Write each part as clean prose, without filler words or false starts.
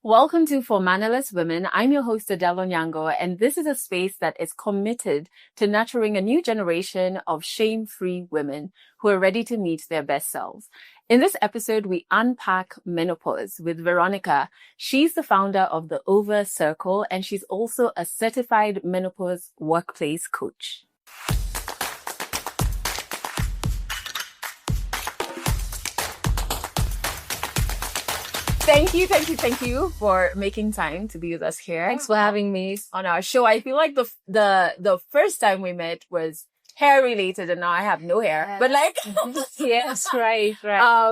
Welcome to For Mannerless Women. I'm your host, Adelle and this is a space that is committed to nurturing a new generation of shame-free women who are ready to meet their best selves. In this episode, we unpack menopause with Veronica. She's the founder of the Ova Circle, and she's also a certified menopause workplace coach. Thank you for making time to be with us here. Thanks for having me on our show. I feel like the first time we met was hair related, and now I have no hair. But like, yes, right.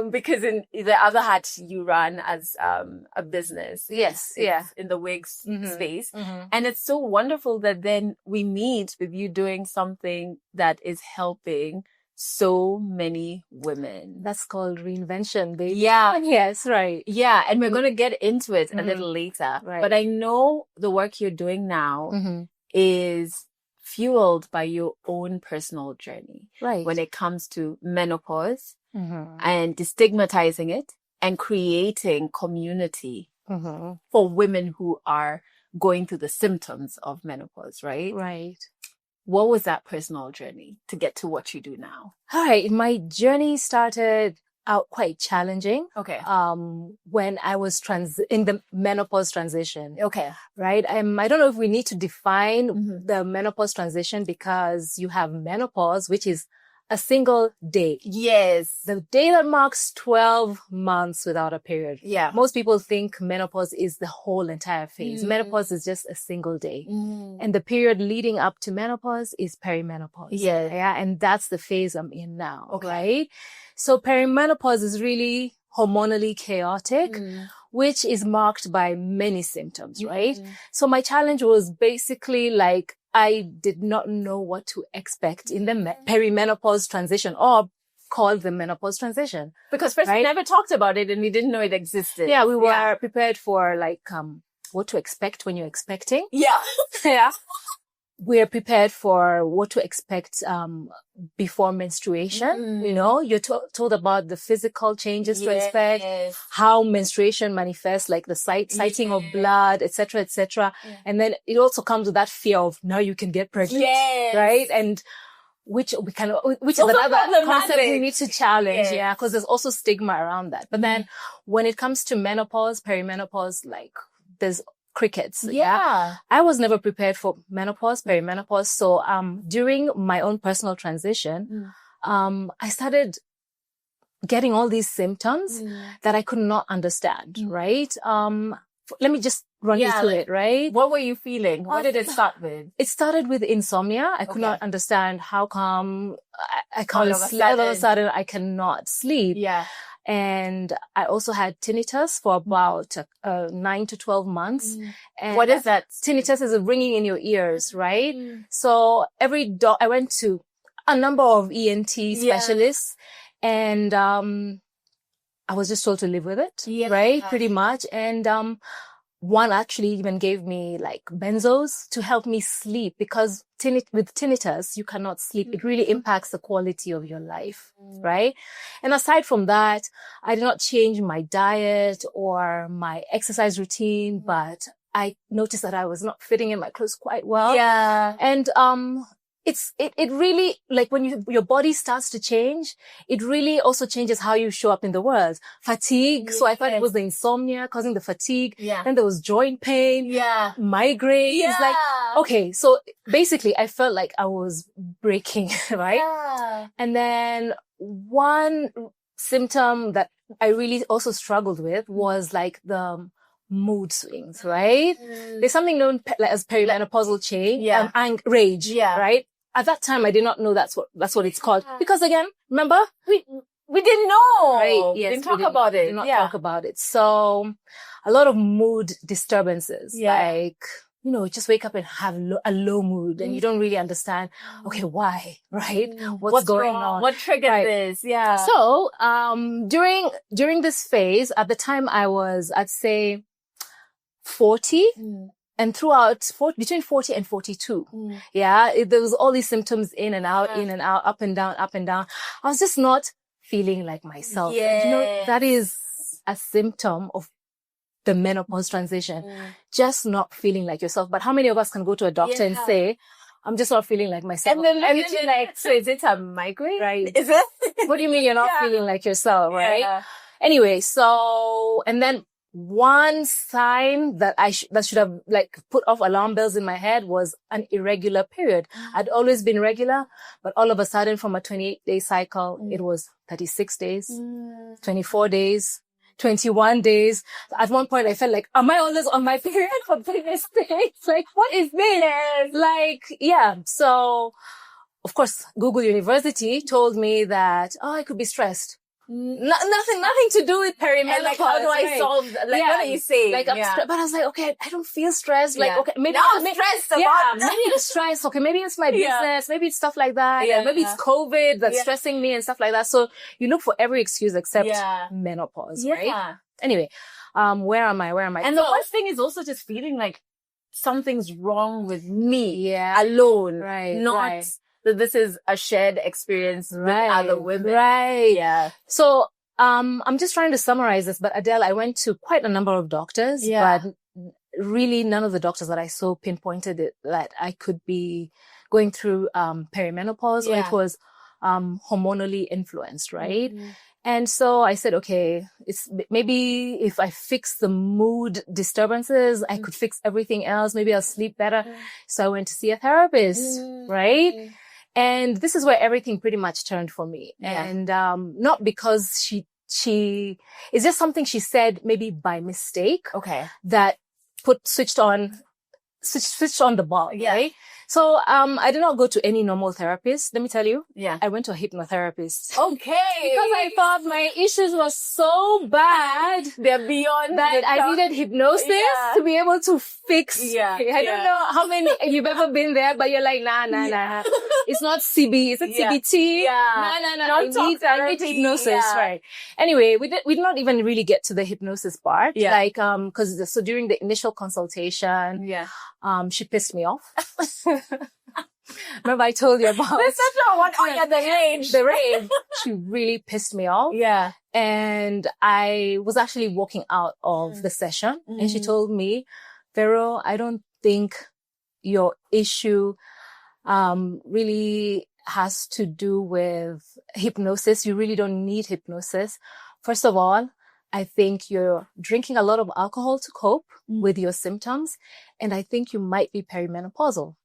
Because in the other hat you run as a business. Yes, in the wigs space, and it's so wonderful that then we meet with you doing something that is helping so many women. That's called reinvention, baby. Yeah. Yes, right. Yeah. And we're going to get into it a little later. Right. But I know the work you're doing now is fueled by your own personal journey. Right. When it comes to menopause and destigmatizing it and creating community for women who are going through the symptoms of menopause, right? Right. What was that personal journey to get to what you do now? All right. My journey started out quite challenging. Okay. When I was in the menopause transition. Okay. Right. I don't know if we need to define the menopause transition, because you have menopause, which is a single day. Yes. The day that marks 12 months without a period. Yeah. Most people think menopause is the whole entire phase. Menopause is just a single day. And the period leading up to menopause is perimenopause. Yeah. And that's the phase I'm in now. Okay. Right? So perimenopause is really hormonally chaotic, which is marked by many symptoms, right? So my challenge was basically like, I did not know what to expect in the perimenopause transition, or called the menopause transition. Because first we never talked about it and we didn't know it existed. Yeah, we were prepared for like what to expect when you're expecting. Yeah. Yeah. We're prepared for what to expect before menstruation. You know, you're told about the physical changes to expect, how menstruation manifests, like the sighting of blood, etc., etc. And then it also comes with that fear of now you can get pregnant, right? And which is another concept we need to challenge, because there's also stigma around that. But then when it comes to menopause, perimenopause, like there's crickets. Yeah. I was never prepared for menopause, perimenopause. So, during my own personal transition, I started getting all these symptoms that I could not understand, right? Let me just run you through it, right? What were you feeling? What did it start with? It started with insomnia. I could not understand how come I can't sleep. All of a sudden, I cannot sleep. Yeah. And I also had tinnitus for about 9 to 12 months. And what is that? Tinnitus is a ringing in your ears, right? So I went to a number of ENT specialists, and I was just told to live with it, right? Pretty much. And one actually even gave me like benzos to help me sleep, because with tinnitus, you cannot sleep. It really impacts the quality of your life, right? And aside from that, I did not change my diet or my exercise routine, but I noticed that I was not fitting in my clothes quite well. Yeah. And it really, like when your body starts to change, it really also changes how you show up in the world. Fatigue. So I thought it was the insomnia causing the fatigue. Yeah. Then there was joint pain. Yeah. Migraines. Yeah. Like, okay. So basically I felt like I was breaking, right? Yeah. And then one symptom that I really also struggled with was like the mood swings, right? There's something known as perimenopausal change, rage, right? At that time, I did not know that's what it's called. Because again, remember? We didn't know. Right? Yes. Didn't talk about it. Did not talk about it. So a lot of mood disturbances, like, you know, just wake up and have a low mood and you don't really understand, okay, why, right? What's going on? What triggered this? Yeah. So, during this phase, at the time I was, I'd say 40. And throughout between 40 and 42, there was all these symptoms in and out, up and down, up and down. I was just not feeling like myself. You know, that is a symptom of the menopause transition, just not feeling like yourself. But how many of us can go to a doctor and say, I'm just not feeling like myself? And then like, so is it a migraine? Right. Is it? What do you mean you're not feeling like yourself, right? Yeah. Anyway, so, and then one sign that that should have like put off alarm bells in my head was an irregular period. I'd always been regular, but all of a sudden from a 28-day cycle, it was 36 days, 24 days, 21 days. At one point I felt like, am I always on my period for 36 days? Like, what is this? Like, yeah. So, of course, Google University told me that, I could be stressed. Nothing to do with perimenopause. And like, how do I solve? Like, what are you saying? Like, but I was like, okay, I don't feel stressed. Like, okay, maybe I'm stressed about. Maybe it's stress. Okay, maybe it's my business. Maybe it's stuff like that. Yeah. Maybe it's COVID that's stressing me and stuff like that. So you look for every excuse except menopause, right? Anyway, where am I? And the worst thing is also just feeling like something's wrong with me alone, right? Not. So this is a shared experience with other women. Right. Yeah. So, I'm just trying to summarize this, but Adele, I went to quite a number of doctors, but really none of the doctors that I saw pinpointed it, that I could be going through, perimenopause or it was, hormonally influenced, right? And so I said, okay, it's maybe if I fix the mood disturbances, I could fix everything else. Maybe I'll sleep better. So I went to see a therapist, right? And this is where everything pretty much turned for me. And, not because she, it's just something she said maybe by mistake. Okay. That switched on the ball. Right? So, I did not go to any normal therapist. Let me tell you. I went to a hypnotherapist. Okay. Because I thought my issues were so bad. They're beyond that I needed hypnosis to be able to fix. I don't know how many you've ever been there, but you're like, nah. It's not CB. It's a CBT. Nah. I need hypnosis. Right. Anyway, we did not even really get to the hypnosis part. Like, so during the initial consultation, she pissed me off. Remember I told you about the rage. She really pissed me off. And I was actually walking out of the session and she told me, Vero, I don't think your issue really has to do with hypnosis. You really don't need hypnosis. First of all, I think you're drinking a lot of alcohol to cope with your symptoms. And I think you might be perimenopausal.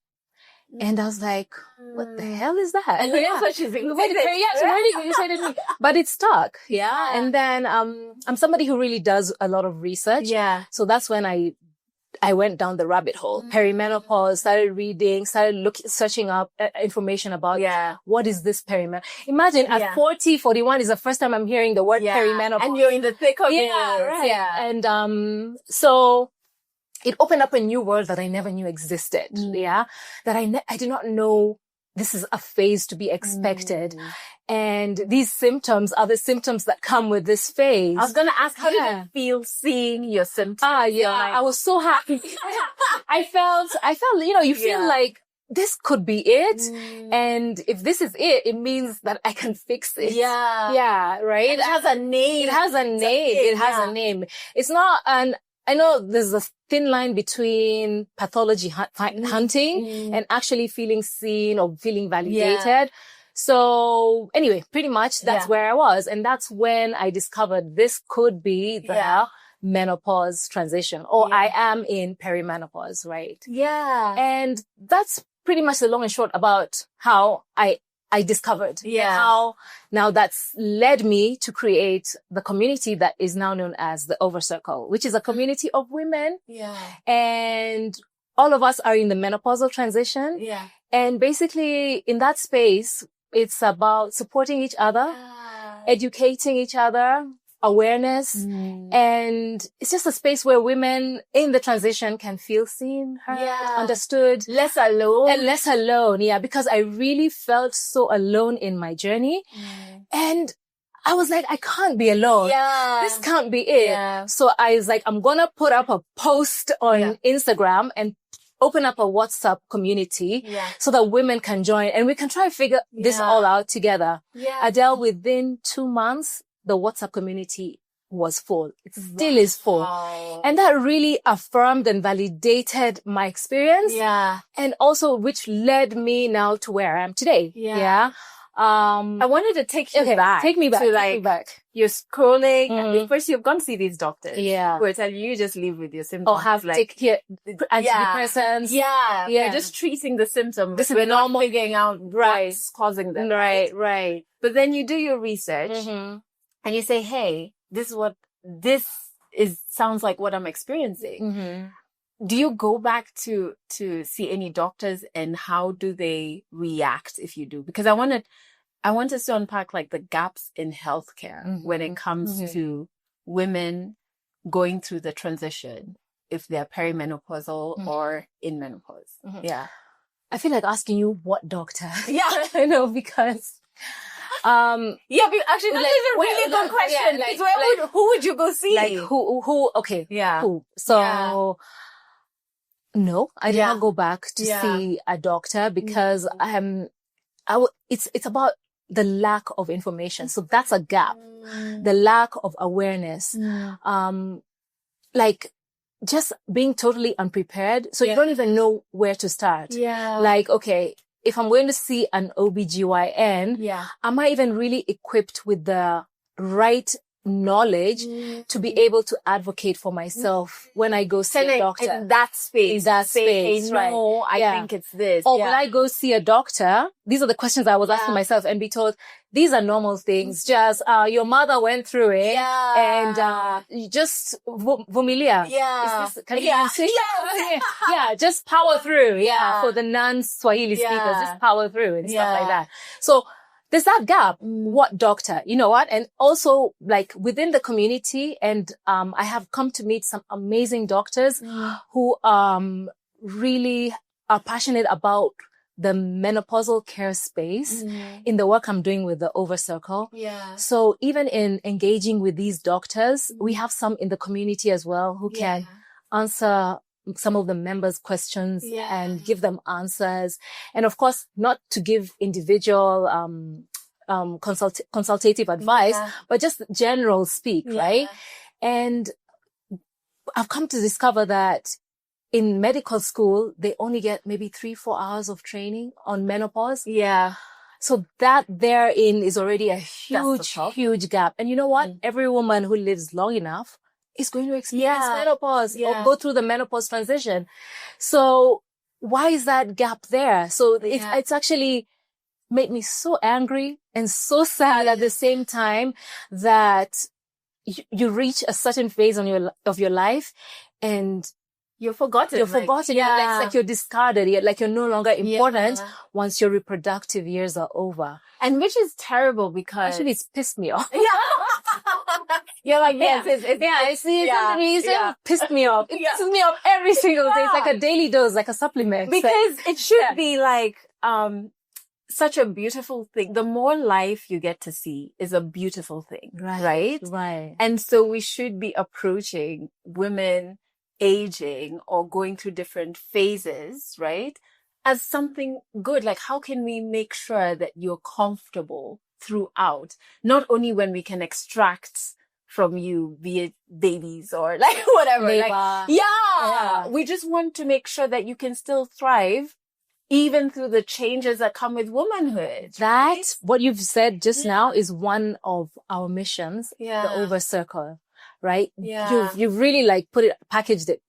And I was like, what the hell is that? And that's what she's saying. But it stuck. And then, I'm somebody who really does a lot of research. So that's when I went down the rabbit hole. Perimenopause, started reading, searching up information about what is this perimenopause. Imagine at 40, 41 is the first time I'm hearing the word perimenopause. And you're in the thick of it. And, so it opened up a new world that I never knew existed. That I did not know this is a phase to be expected. And these symptoms are the symptoms that come with this phase. I was going to ask, how did it feel seeing your symptoms? I was so happy. I felt, you feel like this could be it. And if this is it, it means that I can fix it. Right? It has a name. It has a name. It's not I know there's a thin line between pathology hunting and actually feeling seen or feeling validated. So anyway, pretty much that's where I was. And that's when I discovered this could be the menopause transition, or I am in perimenopause, right? And that's pretty much the long and short about how I discovered how now that's led me to create the community that is now known as the Ova Circle, which is a community of women. And all of us are in the menopausal transition. And basically in that space, it's about supporting each other, educating each other, awareness. And it's just a space where women in the transition can feel seen, heard, understood. Less alone. And less alone. Because I really felt so alone in my journey. And I was like, I can't be alone. This can't be it. So I was like, I'm going to put up a post on Instagram and open up a WhatsApp community so that women can join and we can try to figure this all out together. Adele, within 2 months, the WhatsApp community was full. It still is full. Wow. And that really affirmed and validated my experience. Yeah. And also which led me now to where I am today. Yeah. I wanted to take you back. Take me back. To take me back. You're scrolling. And first you've gone to see these doctors. Yeah. Who are telling you just live with your symptoms. Or have take care, antidepressants. Yeah. Yeah. We're just treating the symptoms. This is We're normal. not figuring out what's causing them. Right. But then you do your research and you say, hey, sounds like what I'm experiencing. Do you go back to see any doctors, and how do they react if you do? Because I want us to unpack like the gaps in healthcare when it comes to women going through the transition, if they're perimenopausal or in menopause. Yeah. I feel like asking you what doctor. Yeah. I know, because yeah, but actually that is a really good question. Yeah, who would you go see? Like who okay. Yeah. Who? So no, I did not go back to see a doctor because it's about the lack of information. So that's a gap. The lack of awareness. Like just being totally unprepared. So you don't even know where to start. Yeah. Like, okay, if I'm going to see an OBGYN, am I even really equipped with the right knowledge to be able to advocate for myself when I go see a doctor? In that space. No, I think it's this. Or will I go see a doctor? These are the questions I was asking myself and be told, these are normal things. Just, your mother went through it. And, you just, familiar. Yeah. Is this, can you see? Yeah. Just power through. For the non-Swahili speakers, just power through and stuff like that. So, there's that gap. What doctor? You know what? And also like within the community, and I have come to meet some amazing doctors who really are passionate about the menopausal care space in the work I'm doing with the Ova Circle. Yeah. So even in engaging with these doctors, we have some in the community as well who can answer some of the members' questions and give them answers. And of course, not to give individual, consultative advice, but just general speak, right? And I've come to discover that in medical school, they only get maybe 3-4 hours of training on menopause. Yeah. So that therein is already a huge gap. And you know what? Every woman who lives long enough is going to experience menopause or go through the menopause transition. So why is that gap there? So it's actually made me so angry and so sad at the same time that you reach a certain phase of your life and you're forgotten. You're forgotten. Yeah. It's like you're discarded. You're no longer important once your reproductive years are over. And which is terrible because... Actually, it's pissed me off. You're like, yes, it's pissed me off. It pisses me off every single day. It's like a daily dose, like a supplement. Because it should be like, such a beautiful thing. The more life you get to see is a beautiful thing. Right? And so we should be approaching women aging or going through different phases, right, as something good. Like, how can we make sure that you're comfortable throughout? Not only when we can extract from you, be it babies or like whatever. We just want to make sure that you can still thrive even through the changes that come with womanhood. What you've said just now is one of our missions, the Ova Circle. Right? You've really packaged it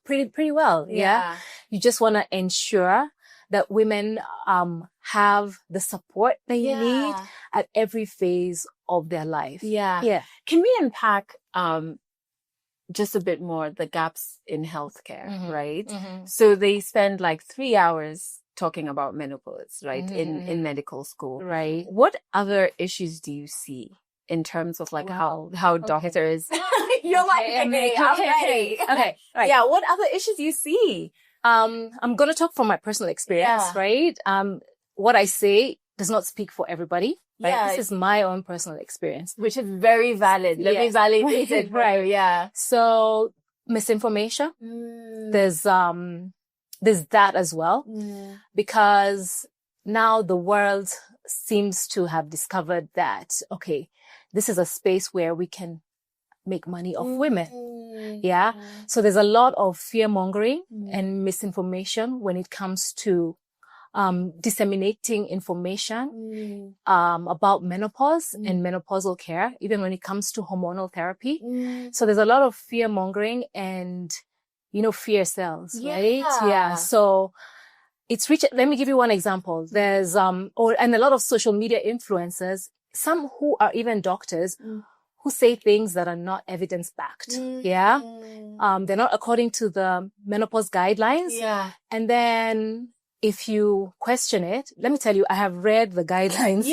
pretty well. Yeah. You just want to ensure that women, have the support they need at every phase of their life. Yeah. Can we unpack, just a bit more the gaps in healthcare, right? So they spend 3 hours talking about menopause, right? In medical school. Right. What other issues do you see in terms of how doctors... You're like, I'm ready. Okay. Right. Yeah. What other issues do you see? I'm going to talk from my personal experience, right? What I say does not speak for everybody. Right? Yeah. This is my own personal experience. Which is very valid. Let me validate it. Right. Yeah. So misinformation. There's that as well. Because now the world seems to have discovered that, okay, this is a space where we can make money off women. Yeah. So there's a lot of fear mongering and misinformation when it comes to disseminating information about menopause and menopausal care, even when it comes to hormonal therapy. So there's a lot of fear mongering and, fear sells, right? Yeah. So it's let me give you one example. There's, and a lot of social media influencers, some who are even doctors, who say things that are not evidence-backed. Yeah. They're not according to the menopause guidelines. Yeah. And then if you question it, let me tell you, I have read the guidelines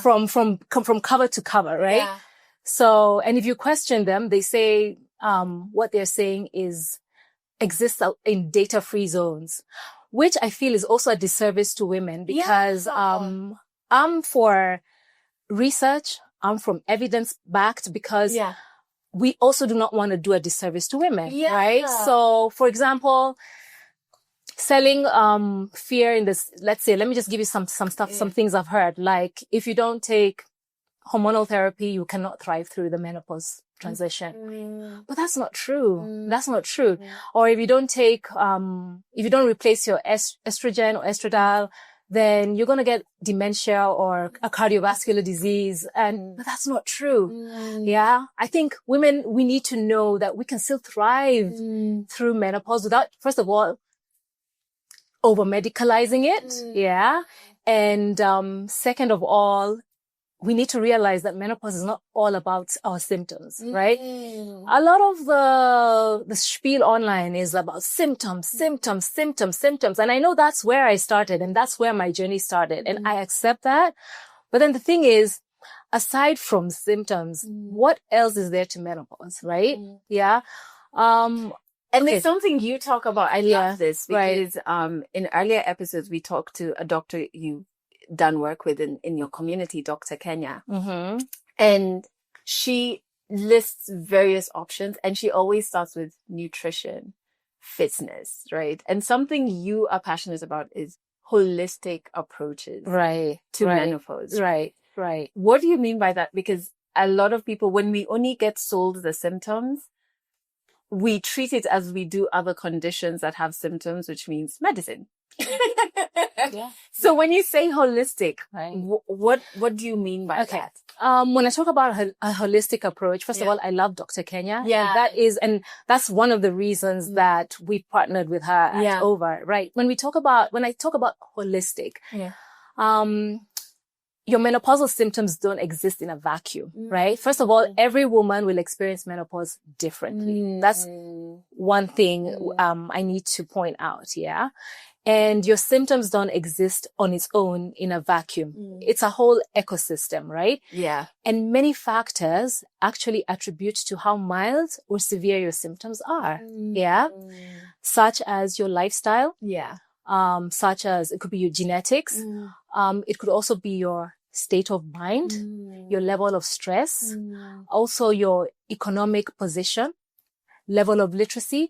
from cover to cover, right? Yeah. So, and if you question them, they say, what they're saying exists in data-free zones, which I feel is also a disservice to women because, I'm for research. I'm from evidence-backed because we also do not want to do a disservice to women, right? So, for example, selling fear in this, let's say, let me just give you some stuff, some things I've heard. Like, if you don't take hormonal therapy, you cannot thrive through the menopause transition. But that's not true. That's not true. Or if you don't take, if you don't replace your estrogen or estradiol, then you're going to get dementia or a cardiovascular disease. But that's not true. Yeah. I think women, we need to know that we can still thrive through menopause without, first of all, over medicalizing it. Yeah. And, second of all, we need to realize that menopause is not all about our symptoms, right? A lot of the spiel online is about symptoms. And I know that's where I started and that's where my journey started. And I accept that. But then the thing is, aside from symptoms, what else is there to menopause, right? Yeah. And it's something you talk about. I love this because, in earlier episodes, we talked to a doctor you done work with in your community, Dr. Kenya. And she lists various options and she always starts with nutrition, fitness, right? And something you are passionate about is holistic approaches to menopause. Right. What do you mean by that? Because a lot of people, when we only get sold the symptoms, we treat it as we do other conditions that have symptoms, which means medicine. So when you say holistic, what do you mean by that? When I talk about a holistic approach, first of all, I love Dr. Kenya. And that's one of the reasons that we partnered with her at Ova, right? When I talk about holistic, your menopausal symptoms don't exist in a vacuum, right? First of all, every woman will experience menopause differently. That's one thing I need to point out, And your symptoms don't exist on its own in a vacuum. It's a whole ecosystem, right? Yeah. And many factors actually attribute to how mild or severe your symptoms are. Such as your lifestyle. Such as, it could be your genetics. It could also be your state of mind, your level of stress, also your economic position, level of literacy.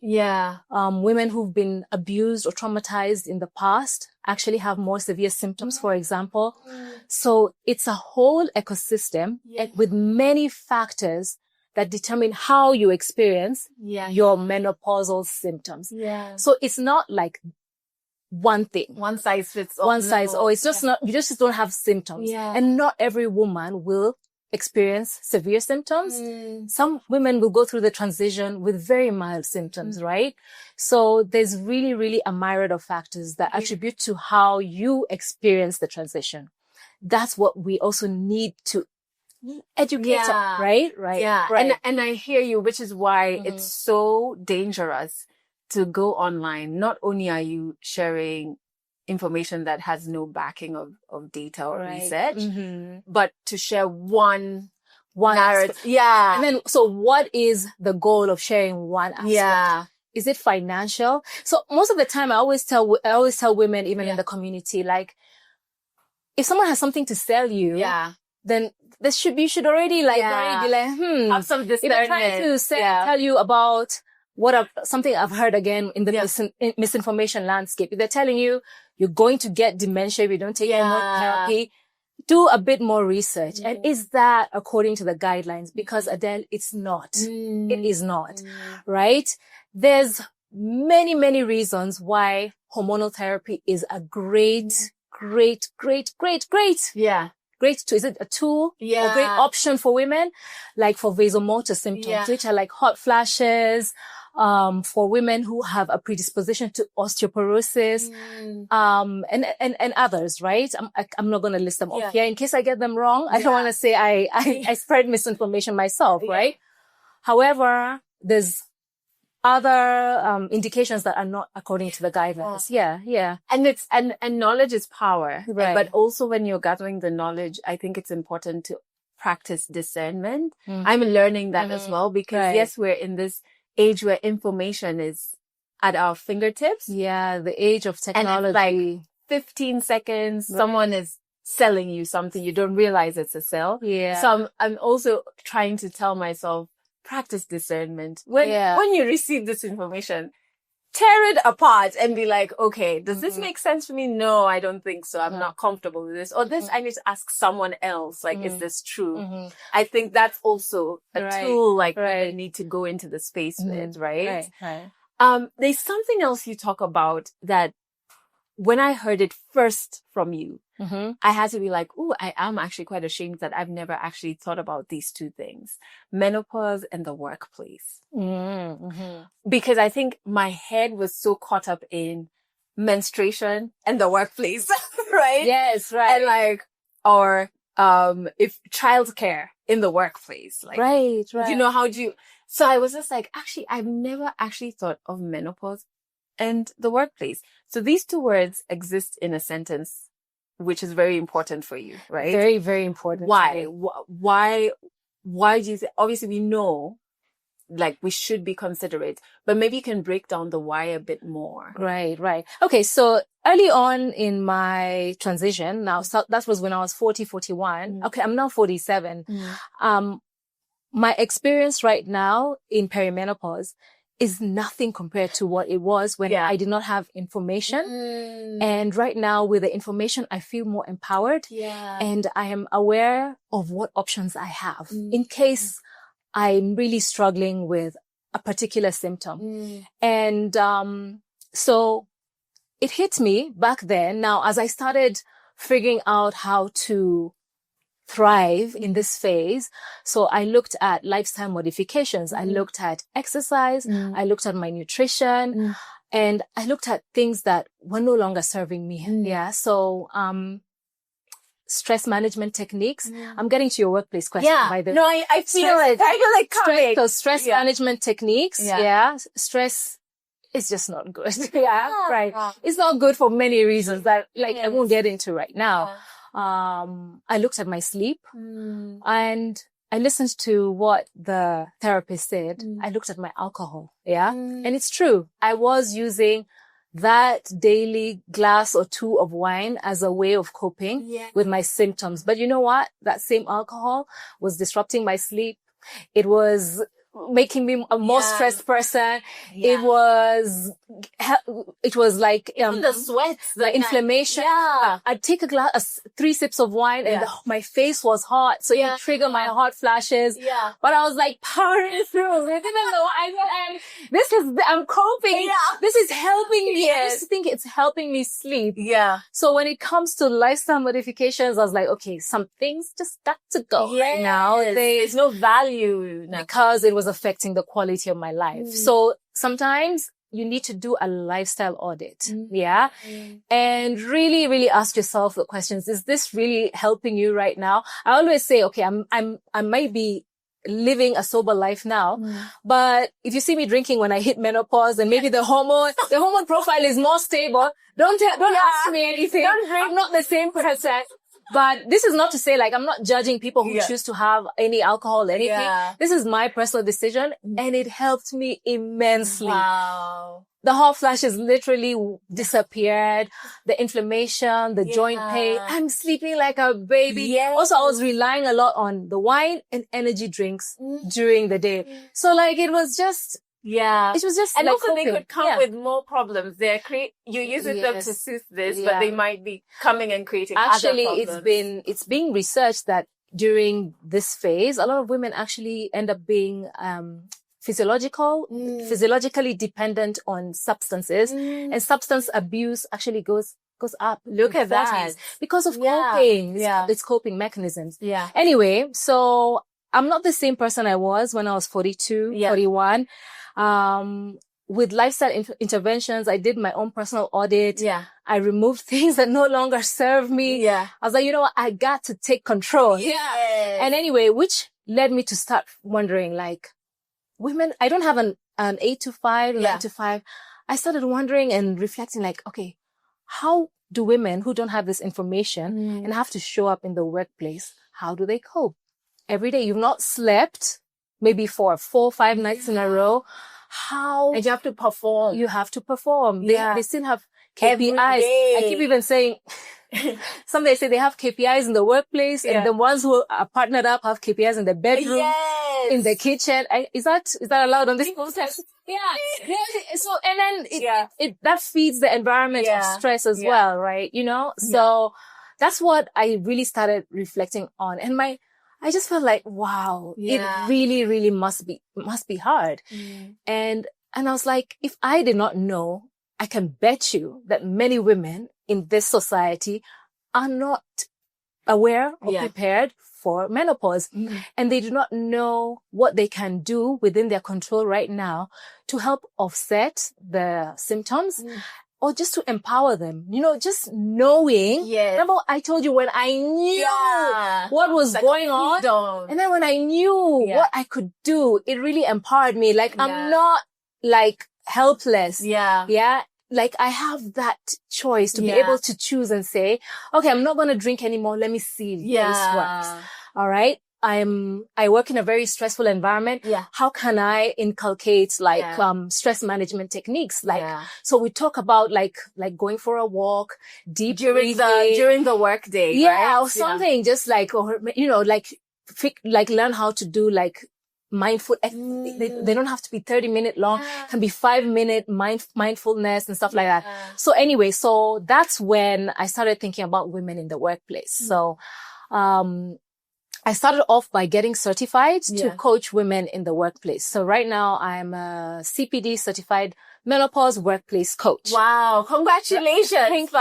Women who've been abused or traumatized in the past actually have more severe symptoms, for example. So it's a whole ecosystem with many factors that determine how you experience your menopausal symptoms. So it's not like one thing. One size fits all. It's just not, you just don't have symptoms. And not every woman will experience severe symptoms. Some women will go through the transition with very mild symptoms, right? So there's really, really a myriad of factors that attribute to how you experience the transition. That's what we also need to educate, right? And I hear you, which is why it's so dangerous to go online. Not only are you sharing information that has no backing of data or research, but to share one narrative. And then, so what is the goal of sharing one aspect? Is it financial? So most of the time I always tell women, even in the community, like, if someone has something to sell you, then you should already have some discernment. If they're trying to tell you about something I've heard again in the misinformation landscape. If they're telling you you're going to get dementia if you don't take hormone therapy, do a bit more research. And is that according to the guidelines? Because Adele, it's not. It is not, right? There's many, many reasons why hormonal therapy is a great. Yeah. Great tool. Is it a tool? Yeah. A great option for women, like for vasomotor symptoms, which are like hot flashes, for women who have a predisposition to osteoporosis, and others, right? I'm not going to list them off here in case I get them wrong. I don't want to say I spread misinformation myself, right? However, there's other indications that are not according to the guidelines. Yeah. And knowledge is power. Right. But also when you're gathering the knowledge, I think it's important to practice discernment. I'm learning that as well, because yes, we're in this age where information is at our fingertips. Yeah, the age of technology. And like 15 seconds, someone is selling you something, you don't realize it's a sell. Yeah. So I'm also trying to tell myself, practice discernment. When you receive this information, tear it apart and be like, okay, does this make sense for me? No, I don't think so. I'm not comfortable with this. Or this, I need to ask someone else. Like, is this true? I think that's also a tool, like, we need to go into the space with, right? There's something else you talk about that when I heard it first from you, I had to be like, oh, I am actually quite ashamed that I've never actually thought about these two things, menopause and the workplace. Because I think my head was so caught up in menstruation and the workplace, right? Yes, right. And like, or, if childcare in the workplace, like, right. You know, so I was just like, actually, I've never actually thought of menopause and the workplace. So these two words exist in a sentence, which is very important for you, right? Very, very important. Why? Why do you think, obviously we know, like, we should be considerate, but maybe you can break down the why a bit more. Right. Okay. So early on in my transition, so that was when I was 40, 41. Okay. I'm now 47. My experience right now in perimenopause is nothing compared to what it was when I did not have information. And right now with the information, I feel more empowered. And I am aware of what options I have in case I'm really struggling with a particular symptom. And, so it hit me back then. Now, as I started figuring out how to thrive in this phase. So I looked at lifestyle modifications. I looked at exercise. I looked at my nutrition and I looked at things that were no longer serving me. Yeah. So, stress management techniques. I'm getting to your workplace question by the way. No, I feel it. I feel like coming. So stress management techniques. Yeah. Stress is just not good. Right. It's not good for many reasons that I won't get into right now. I looked at my sleep and I listened to what the therapist said. I looked at my alcohol. And it's true. I was using that daily glass or two of wine as a way of coping with my symptoms. But you know what? That same alcohol was disrupting my sleep. It was making me a more stressed person. It was like, the sweats, the inflammation. I'd take 3 sips of wine and my face was hot. So it triggered my hot flashes. But I was like powering through. I'm coping. This is helping me. I used to think it's helping me sleep. So when it comes to lifestyle modifications, I was like, okay, some things just got to go right now. There's no value now. Because it was affecting the quality of my life. So sometimes you need to do a lifestyle audit. And really, really ask yourself the questions. Is this really helping you right now? I always say, okay, I might be living a sober life now, but if you see me drinking when I hit menopause and maybe the hormone profile is more stable, don't ask me anything. I'm not the same person. But this is not to say, I'm not judging people who choose to have any alcohol or anything. This is my personal decision and it helped me immensely. Wow. The hot flashes literally disappeared. The inflammation, the joint pain. I'm sleeping like a baby. Also, I was relying a lot on the wine and energy drinks during the day. So it was just Yeah. It was just and like also coping. they could come with more problems. You use them to soothe this, but they might be coming and creating other problems. It's being researched that during this phase, a lot of women actually end up being physiologically dependent on substances, and substance abuse actually goes up. Look at that. Because of coping. It's coping mechanisms. Yeah. Anyway, so I'm not the same person I was when I was 42, 41. With lifestyle interventions, I did my own personal audit. Yeah. I removed things that no longer serve me. Yeah. I was like, you know what? I got to take control. Yeah. And anyway, which led me to start wondering, like, women, I don't have an 8 to 5, 9 to 5. I started wondering and reflecting, like, okay, how do women who don't have this information and have to show up in the workplace, how do they cope? Every day, you've not slept, maybe for 4, 5 nights in a row. And you have to perform. You have to perform. They still have KPIs. I keep even saying, some they say they have KPIs in the workplace, and the ones who are partnered up have KPIs in the bedroom, in the kitchen. Is that allowed on this podcast? Yeah. So, and then that feeds the environment of stress as well, right? You know? So that's what I really started reflecting on. And I just felt like, wow, it really, really must be hard. And I was like, if I did not know, I can bet you that many women in this society are not aware or prepared for menopause. And they do not know what they can do within their control right now to help offset the symptoms. Or just to empower them, you know, just knowing. Remember I told you when I knew what was going on, and then when I knew what I could do, it really empowered me. Like I'm not like helpless. Like I have that choice to be able to choose and say, okay, I'm not going to drink anymore. Let me see if this works. All right. I work in a very stressful environment. How can I inculcate like stress management techniques? Like so we talk about like going for a walk, deep during the work day, right? Or something just like, or you know, like learn how to do like mindful. They don't have to be 30-minute long. Can be 5-minute mindfulness and stuff like that. So anyway, so that's when I started thinking about women in the workplace. So I started off by getting certified to coach women in the workplace. So right now I'm a CPD certified menopause workplace coach. Wow. Congratulations. Thank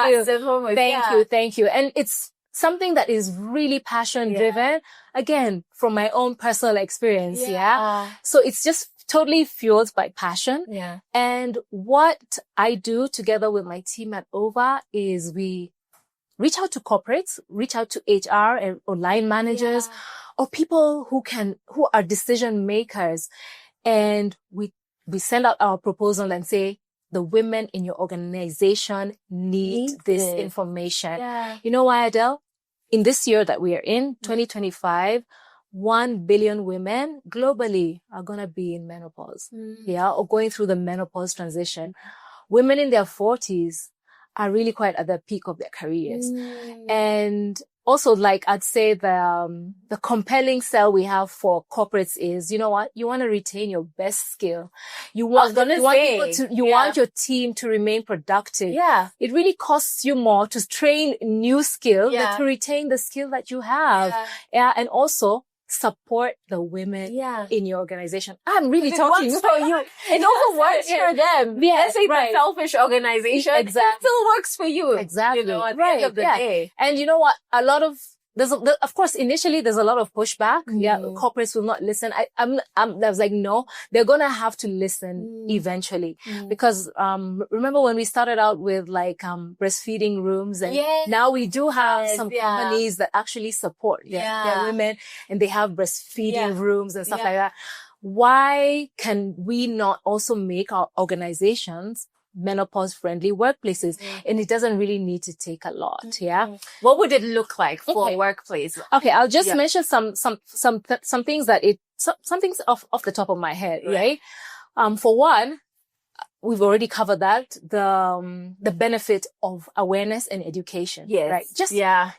you. Thank you. And it's something that is really passion driven. Again, from my own personal experience. So it's just totally fueled by passion. And what I do together with my team at Ova is we reach out to corporates, reach out to HR or line managers or people who are decision makers. And we send out our proposal and say, the women in your organization need this information. You know why, Adele? In this year that we are in, 2025, 1 billion women globally are going to be in menopause. Or going through the menopause transition. Women in their 40s are really quite at the peak of their careers. And also, like, I'd say the compelling sell we have for corporates is, you know what? You want to retain your best skill. You want your team to remain productive. It really costs you more to train new skill than to retain the skill that you have. And also support the women in your organization. I'm really talking for you. It also works for them. Let's say the selfish organization. It still works for you. Exactly. You know, at the end of the day. And you know what? Of course, initially there's a lot of pushback. Corporates will not listen. I was like, no, they're going to have to listen eventually. Because, remember when we started out with like, breastfeeding rooms and now we do have some companies that actually support their women and they have breastfeeding rooms and stuff like that. Why can we not also make our organizations menopause-friendly workplaces? And it doesn't really need to take a lot. What would it look like for a workplace? Okay, I'll just mention some things that some things off the top of my head, right? For one, we've already covered that. The benefit of awareness and education. Yes. Right.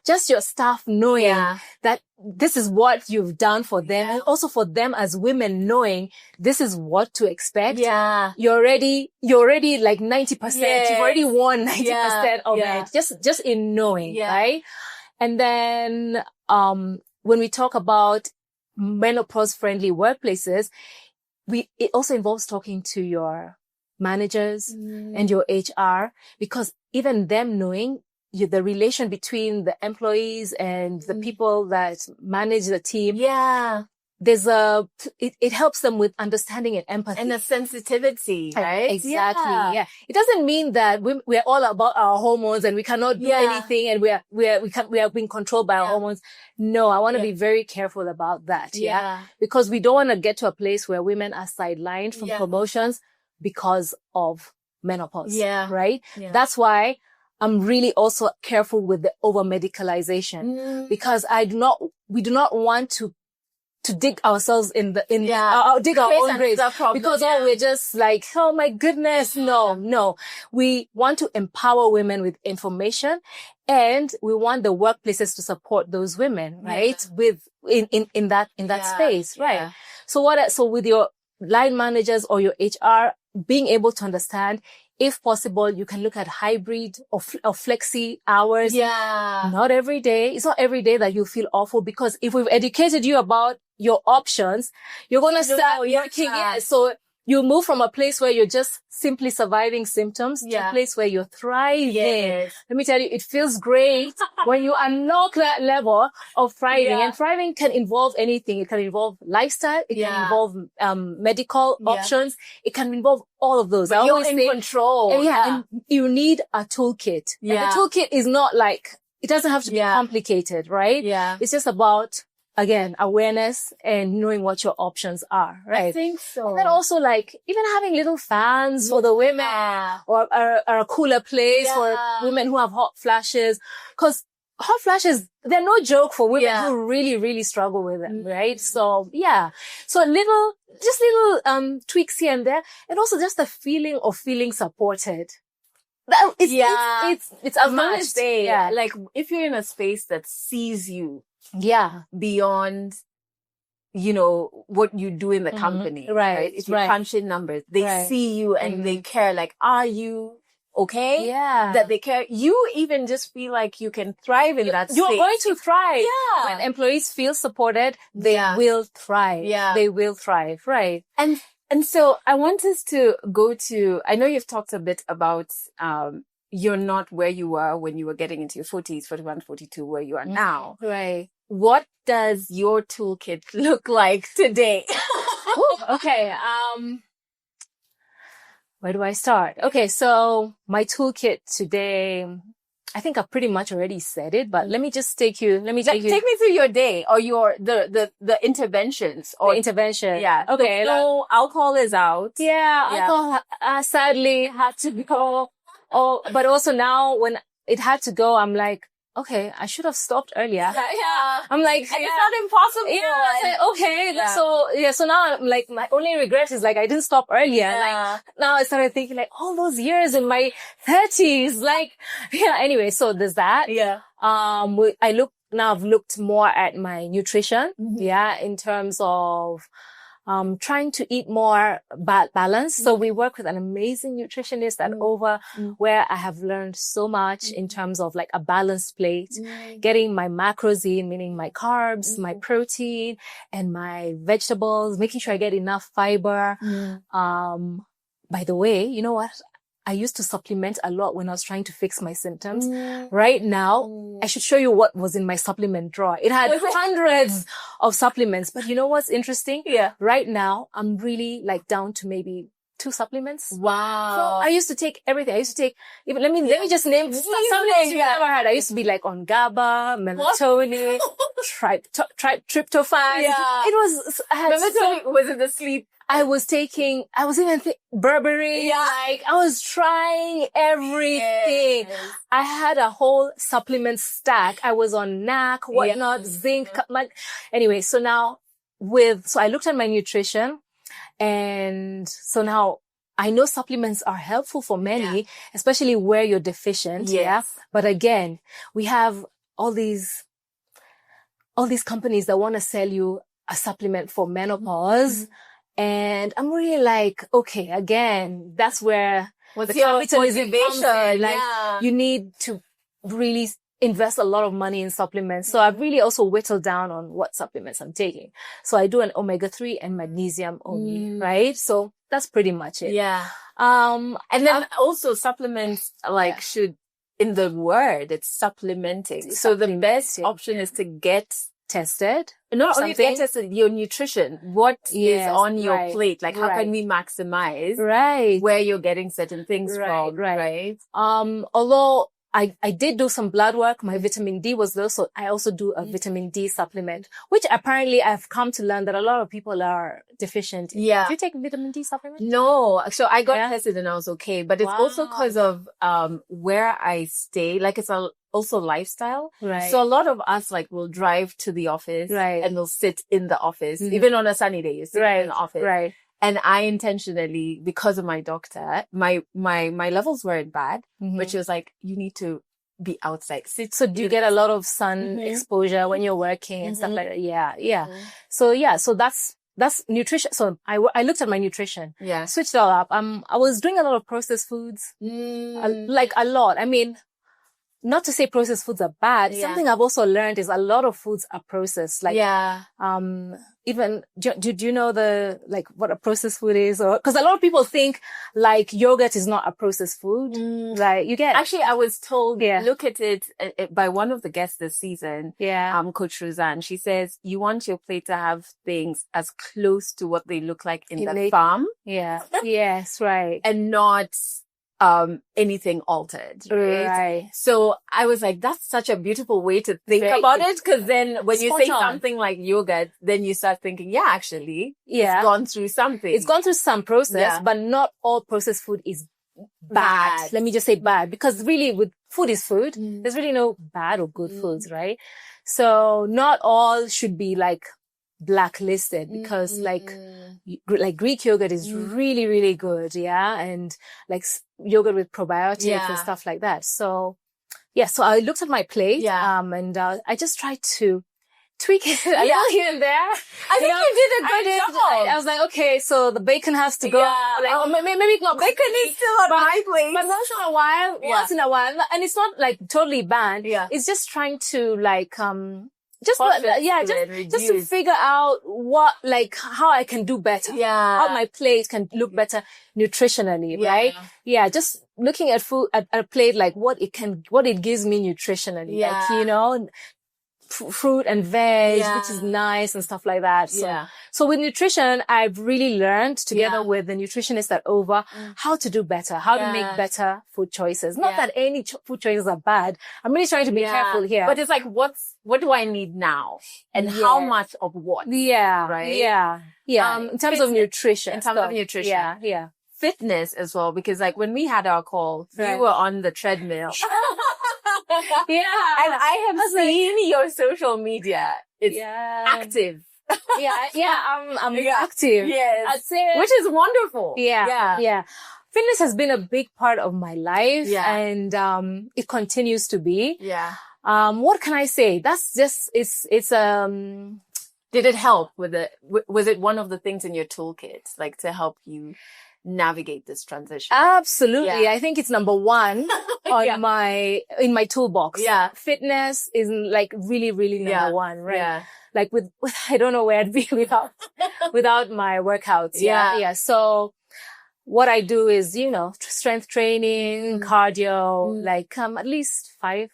Just your staff knowing that this is what you've done for them, and also for them as women knowing this is what to expect. Yeah. You're already like 90%. You've already won 90% of it. Just in knowing, right? And then, when we talk about menopause-friendly workplaces, it also involves talking to your managers and your HR, because even them knowing the relation between the employees and the people that manage the team. Yeah. There's it helps them with understanding and empathy. And a sensitivity, right? Exactly. Yeah. It doesn't mean that we're all about our hormones and we cannot do anything and we are being controlled by our hormones. No, I want to be very careful about that. Yeah. Because we don't want to get to a place where women are sidelined from promotions because of menopause. Yeah. Right? Yeah. That's why I'm really also careful with the over medicalization because we do not want to dig ourselves dig our own graves because we're just like, oh my goodness. No. We want to empower women with information, and we want the workplaces to support those women, right? In that space, right? So with your line managers or your HR being able to understand, if possible, you can look at hybrid or flexi hours. Yeah. Not every day. It's not every day that you feel awful, because if we've educated you about your options, you're going to start working. Yeah. So you move from a place where you're just simply surviving symptoms to a place where you're thriving. Yes. Let me tell you, it feels great when you unlock that level of thriving. And thriving can involve anything. It can involve lifestyle. It can involve medical options. It can involve all of those. But you're in control. And you need a toolkit. Yeah. And the toolkit is not like, it doesn't have to be complicated, right? Yeah. It's just about, again, awareness and knowing what your options are, right? I think so. And then also, like, even having little fans for the women or a cooler place for women who have hot flashes. Cause hot flashes, they're no joke for women who really, really struggle with them, right? So, So little tweaks here and there. And also just the feeling of feeling supported. It's a must. Like, if you're in a space that sees you beyond, what you do in the company, right? If you punch in numbers, they see you and they care, like, are you okay? Yeah. That they care. You even just feel like you can thrive in that space. You're going to thrive. Yeah. When employees feel supported, they will thrive. Yeah. They will thrive, right? And so I want us to go to, I know you've talked a bit about, you're not where you were when you were getting into your 40s, 41, 42, where you are now. Right. What does your toolkit look like today? Okay. Where do I start? Okay. So my toolkit today, I think I've pretty much already said it, but let me just take me through your day or the interventions or the intervention. Yeah. Okay. So alcohol is out. Yeah. Alcohol, sadly had to go. Oh, but also now when it had to go, I'm like, okay, I should have stopped earlier. Yeah. I'm like, and it's not impossible. Yeah. Okay. So now I'm like, my only regret is like, I didn't stop earlier. Yeah. Like, now I started thinking like all those years in my 30s, like, anyway, so there's that. Yeah. I've looked more at my nutrition. Mm-hmm. In terms of, trying to eat more balanced. So we work with an amazing nutritionist at Ova, where I have learned so much in terms of like a balanced plate, getting my macros in, meaning my carbs, my protein, and my vegetables, making sure I get enough fiber. By the way, you know what? I used to supplement a lot when I was trying to fix my symptoms. Right now, I should show you what was in my supplement drawer. It had hundreds of supplements. But you know what's interesting? Yeah. Right now, I'm really like down to maybe 2 supplements. Wow. So I used to take everything. I used to take, even, let me just name supplements you ever had. I used to be like on GABA, melatonin, tryptophan. Yeah. Was it the sleep? I was even berberine. Yeah. Like, I was trying everything. Yes. I had a whole supplement stack. I was on NAC, whatnot, zinc. Anyway, so I looked at my nutrition, and so now I know supplements are helpful for many, especially where you're deficient. Yes. Yeah. But again, we have all these companies that want to sell you a supplement for menopause. And I'm really like, okay, again, that's where What's the your capitalism comes motivation? in. Like, you need to really invest a lot of money in supplements. So I've really also whittled down on what supplements I'm taking. So I do an omega-3 and magnesium only, right? So that's pretty much it. Yeah. And then also supplements should, in the word, it's supplementing. So the best option is to get tested. Not only get tested, your nutrition. What is on your plate? Like, how can we maximize where you're getting certain things from? Right. Although I did do some blood work. My vitamin D was low, so I also do a vitamin D supplement, which apparently I've come to learn that a lot of people are deficient. Yeah. Do you take vitamin D supplement? No. So I got tested and I was okay, but it's also because of where I stay. Like, it's also lifestyle. Right. So a lot of us will drive to the office and we'll sit in the office, even on a sunny day, you sit in the office. Right. And I intentionally, because of my doctor, my levels weren't bad, but she was like, you need to be outside. So do you get a lot of sun exposure when you're working and stuff like that? Yeah. Yeah. So that's nutrition. So I looked at my nutrition. Yeah. Switched it all up. I was doing a lot of processed foods. Like a lot. I mean, not to say processed foods are bad. Yeah. Something I've also learned is a lot of foods are processed. Like, even, do you know what a processed food is? Or, cause a lot of people think like yogurt is not a processed food. Like, you get. Actually, I was told, look at it by one of the guests this season. Yeah. Coach Roseanne. She says, you want your plate to have things as close to what they look like in the farm. Yeah. Yes, right. And not, anything altered. Right. So I was like, that's such a beautiful way to think about it. Cause then when you say something like yogurt, then you start thinking, it's gone through something. It's gone through some process, but not all processed food is bad. Let me just say bad, because really with food is food. There's really no bad or good foods, right? So not all should be blacklisted, because like Greek yogurt is really, really good. Yeah. And yogurt with probiotics and stuff like that. So so I looked at my plate, and, I just tried to tweak it a little here and there. I think you did a good job. I was like, okay, so the bacon has to go. Maybe not. Bacon is still on my plate. But once in a while, and it's not totally banned. Yeah. It's just trying to just to figure out how I can do better. Yeah. How my plate can look better nutritionally, right? Yeah. Just looking at food, at a plate, what it gives me nutritionally. Yeah. Fruit and veg, which is nice and stuff like that. So with nutrition, I've really learned together with the nutritionist at Ova how to do better, how to make better food choices. Not that any food choices are bad. I'm really trying to be careful here. But it's like, what do I need now? And how much of what? Yeah. Right? Yeah. Yeah. In terms of nutrition. In terms of nutrition. Yeah. Yeah. Fitness as well, because when we had our call, you were on the treadmill. And I have seen your social media. It's active. I'm active. Yes. I'd say, which is wonderful. Yeah. Fitness has been a big part of my life, and it continues to be. Yeah. What can I say? That's just it's Did it help with was it one of the things in your toolkit, to help you navigate this transition? Absolutely. I think it's number one on in my toolbox. Yeah. Fitness is really, really number one, right? Yeah. With I don't know where I'd be without my workouts. Yeah. So what I do is, strength training, cardio, at least five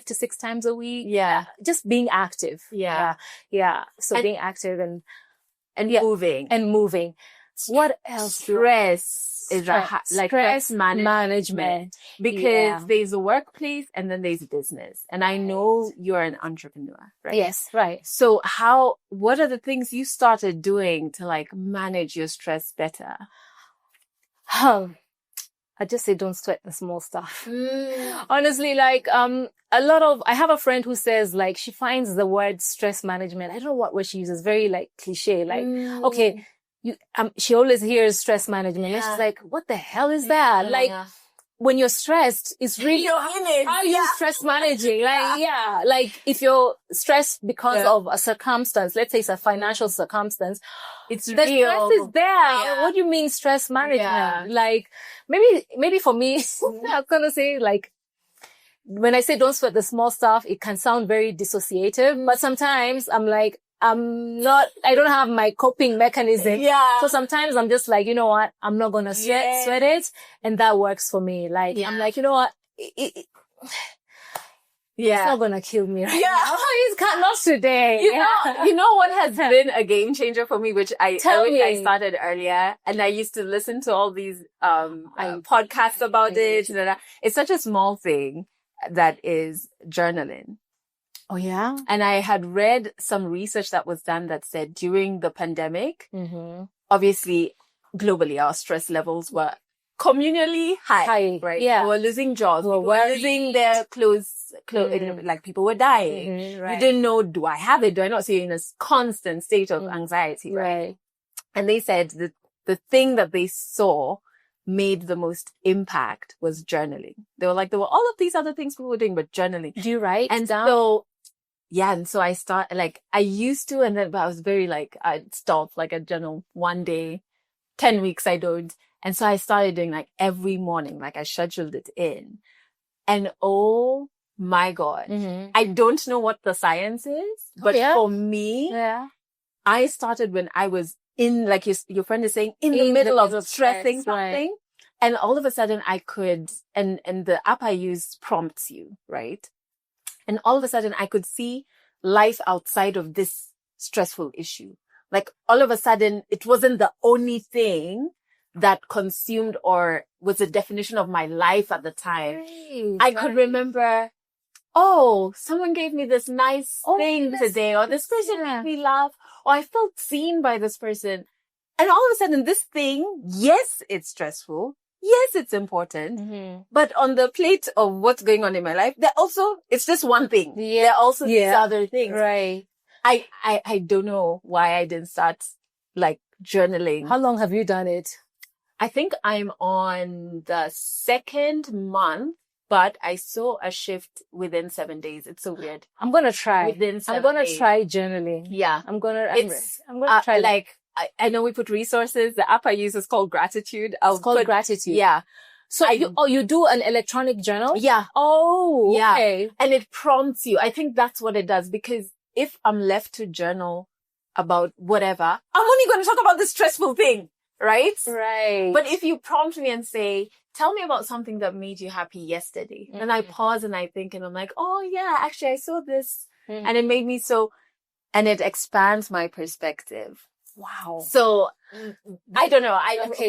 to 6 times a week. Yeah. Just being active. Yeah. So being active and moving. And moving. What else? Stress is stress management. Because there's a workplace and then there's business. And I know you're an entrepreneur, right? Yes, right. So what are the things you started doing to manage your stress better? I just say don't sweat the small stuff. Honestly, I have a friend who says she finds the word stress management. I don't know what word she uses. Very cliche. Okay, she always hears stress management. And she's like, what the hell is that? Like, when you're stressed, it's really, how are you stress managing? Like, like if you're stressed because of a circumstance, let's say it's a financial circumstance, the stress is there. What do you mean stress management? Like, maybe for me, I'm gonna say like, when I say don't sweat the small stuff, it can sound very dissociative, but sometimes I'm like, I don't have my coping mechanism. So sometimes I'm just like, you know what? I'm not gonna sweat it. And that works for me. Like, I'm like, you know what? It's not gonna kill me right now. It's not today. You know what has been a game changer for me, which I started earlier, and I used to listen to all these, podcasts about it. It's such a small thing that is journaling. Oh, yeah? And I had read some research that was done that said during the pandemic, obviously, globally, our stress levels were communally high, right? Yeah. We were losing jobs. We were losing their clothes, like people were dying. Right. You didn't know, do I have it? Do I not? So you're in a constant state of anxiety, right? And they said that the thing that they saw made the most impact was journaling. They were like, there were all of these other things people were doing, but journaling. Do you write? And so I started, like, I used to, but I was very like, I'd stop, like a journal one day, 10 weeks I don't. And so I started doing like every morning, like I scheduled it in. And oh my God, I don't know what the science is, but for me, I started when I was in, like your friend is saying, in the middle of stressing something. And all of a sudden I could, and the app I use prompts you, right? And all of a sudden I could see life outside of this stressful issue. Like all of a sudden it wasn't the only thing that consumed or was the definition of my life at the time. I could remember, oh, someone gave me this nice thing today, or this person made me laugh, or I felt seen by this person. And all of a sudden this thing, yes, it's stressful. Yes, it's important. But on the plate of what's going on in my life, it's just one thing. There are also these other things. Right. I don't know why I didn't start like journaling. How long have you done it? I think I'm on the second month, but I saw a shift within 7 days. It's so weird. I'm going to try. I'm going to try journaling. Yeah. I'm going to try. Like, I know we put resources. The app I use is called Gratitude. It's called Gratitude. Yeah. So you do an electronic journal? Yeah. Oh, yeah. Okay. And it prompts you. I think that's what it does, because if I'm left to journal about whatever, I'm only going to talk about this stressful thing, right? Right. But if you prompt me and say, tell me about something that made you happy yesterday. And I pause and I think, and I'm like, oh yeah, actually I saw this and it made me so, and it expands my perspective. Wow. So I don't know.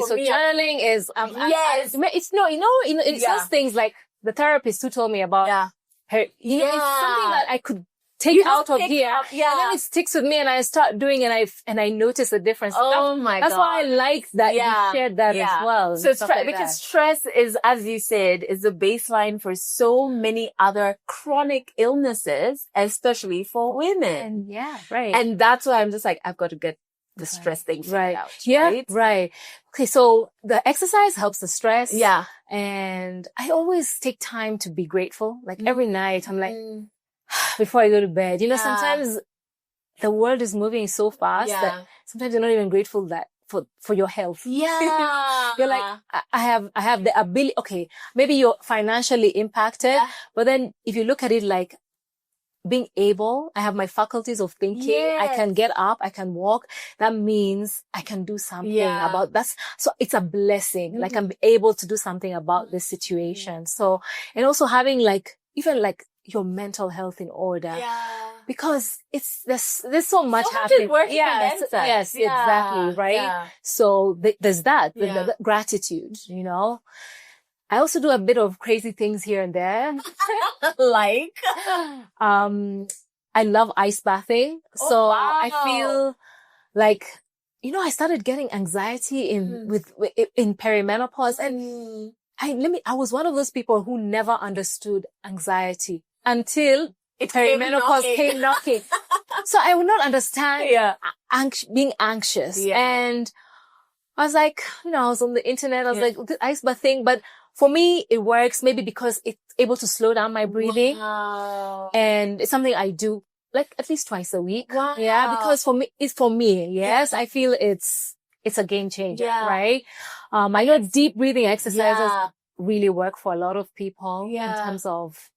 So journaling is yes. It's those things like the therapist who told me about. Yeah. It's something that I could take out of here. And then it sticks with me, and I start doing it, and I notice a difference. Oh my God. That's why I like that you shared that as well. So because stress is, as you said, is the baseline for so many other chronic illnesses, especially for women. Yeah, right. And that's why I'm just like, I've got to get the stress thing figured out. Yeah, right. Okay, so the exercise helps the stress. Yeah. And I always take time to be grateful. Like every night, I'm like, before I go to bed, sometimes the world is moving so fast that sometimes you're not even grateful that for your health. Yeah. You're like, I have the ability. Okay, maybe you're financially impacted, but then if you look at it like, being able, I have my faculties of thinking. Yes. I can get up, I can walk. That means I can do something about that. So it's a blessing. Like I'm able to do something about this situation. So, and also having even your mental health in order. Yeah. Because there's so much happening. Yes, exactly. Right. Yeah. So there's that, the gratitude, I also do a bit of crazy things here and there. Like? I love ice bathing. So I feel like, I started getting anxiety in perimenopause. And I was one of those people who never understood anxiety until perimenopause came knocking. So I would not understand being anxious. Yeah. And I was like, I was on the internet. I was like, the ice bath thing. But for me, it works maybe because it's able to slow down my breathing. Wow. And it's something I do like at least twice a week. Wow. Yeah. Because it's for me. Yes. I feel it's a game changer. Right. I know deep breathing exercises really work for a lot of people in terms of,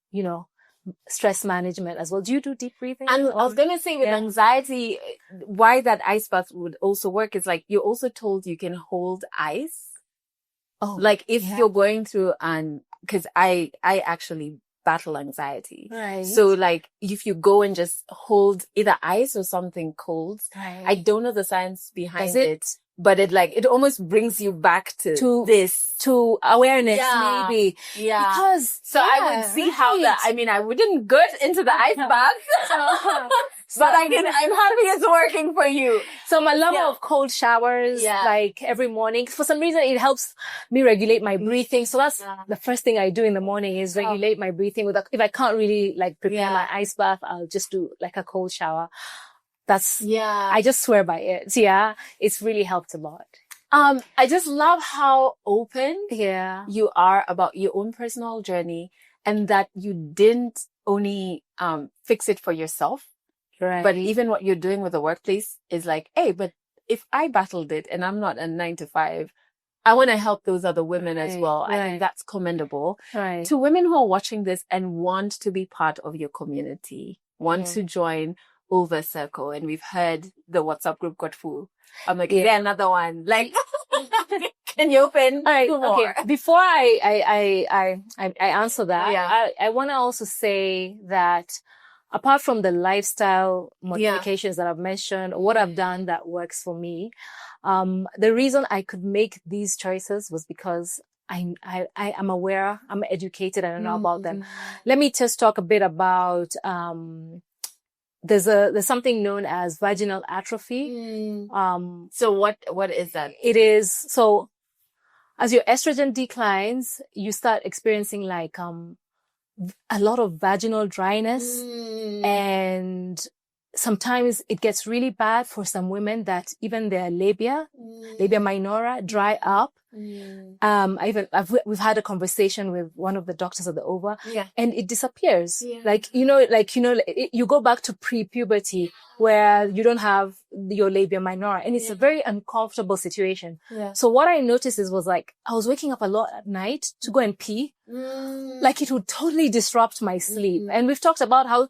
stress management as well. Do you do deep breathing? And I was going to say with anxiety, why that ice bath would also work is like, you're also told you can hold ice. Oh, like if you're going through cause I actually battle anxiety. Right. So like if you go and just hold either ice or something cold, I don't know the science behind it, but it almost brings you back to awareness, maybe. Yeah. Because I would see how I wouldn't go into the ice bath, but I'm happy it's working for you. So my love of cold showers, like every morning, for some reason, it helps me regulate my breathing. So that's the first thing I do in the morning is regulate my breathing. If I can't really prepare my ice bath, I'll just do like a cold shower. I just swear by it. Yeah. It's really helped a lot. I just love how open you are about your own personal journey and that you didn't only fix it for yourself, but even what you're doing with the workplace is like, hey, but if I battled it and I'm not a 9-to-5, I want to help those other women as well. I think that's commendable. To women who are watching this and want to be part of your community, want to join Ova Circle, and we've heard the WhatsApp group got full. I'm like, is there another one? Like, can you open? All right. Okay. Before I answer that, I want to also say that apart from the lifestyle modifications that I've mentioned, what I've done that works for me, the reason I could make these choices was because I am aware, I'm educated, and I know about them. Let me just talk a bit about, there's something known as vaginal atrophy. So what is that? It is, so as your estrogen declines, you start experiencing a lot of vaginal dryness, and sometimes it gets really bad for some women that even their labia minora dry up. We've had a conversation with one of the doctors at the Ova, and it disappears. You go back to pre-puberty where you don't have your labia minora, and it's a very uncomfortable situation. So what I noticed was I was waking up a lot at night to go and pee. It would totally disrupt my sleep. And we've talked about how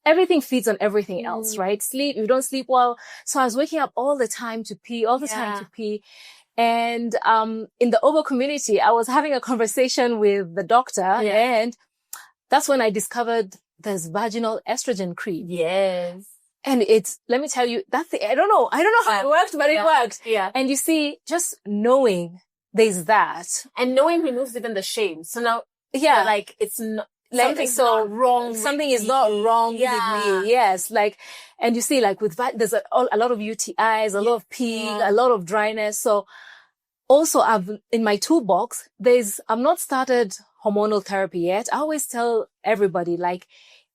everything feeds on everything else, right? Sleep, you don't sleep well. So I was waking up all the time to pee, And, in the Ova community, I was having a conversation with the doctor, and that's when I discovered there's vaginal estrogen cream. Yes. And let me tell you, I don't know how it worked, but it worked. Yeah. And you see, just knowing there's that. And knowing removes even the shame. So now, it's not, something's not wrong. Something is not wrong with me. Yes. And you see, with that, there's a lot of UTIs, a lot of peeing, a lot of dryness. So also in my toolbox, I've not started hormonal therapy yet. I always tell everybody,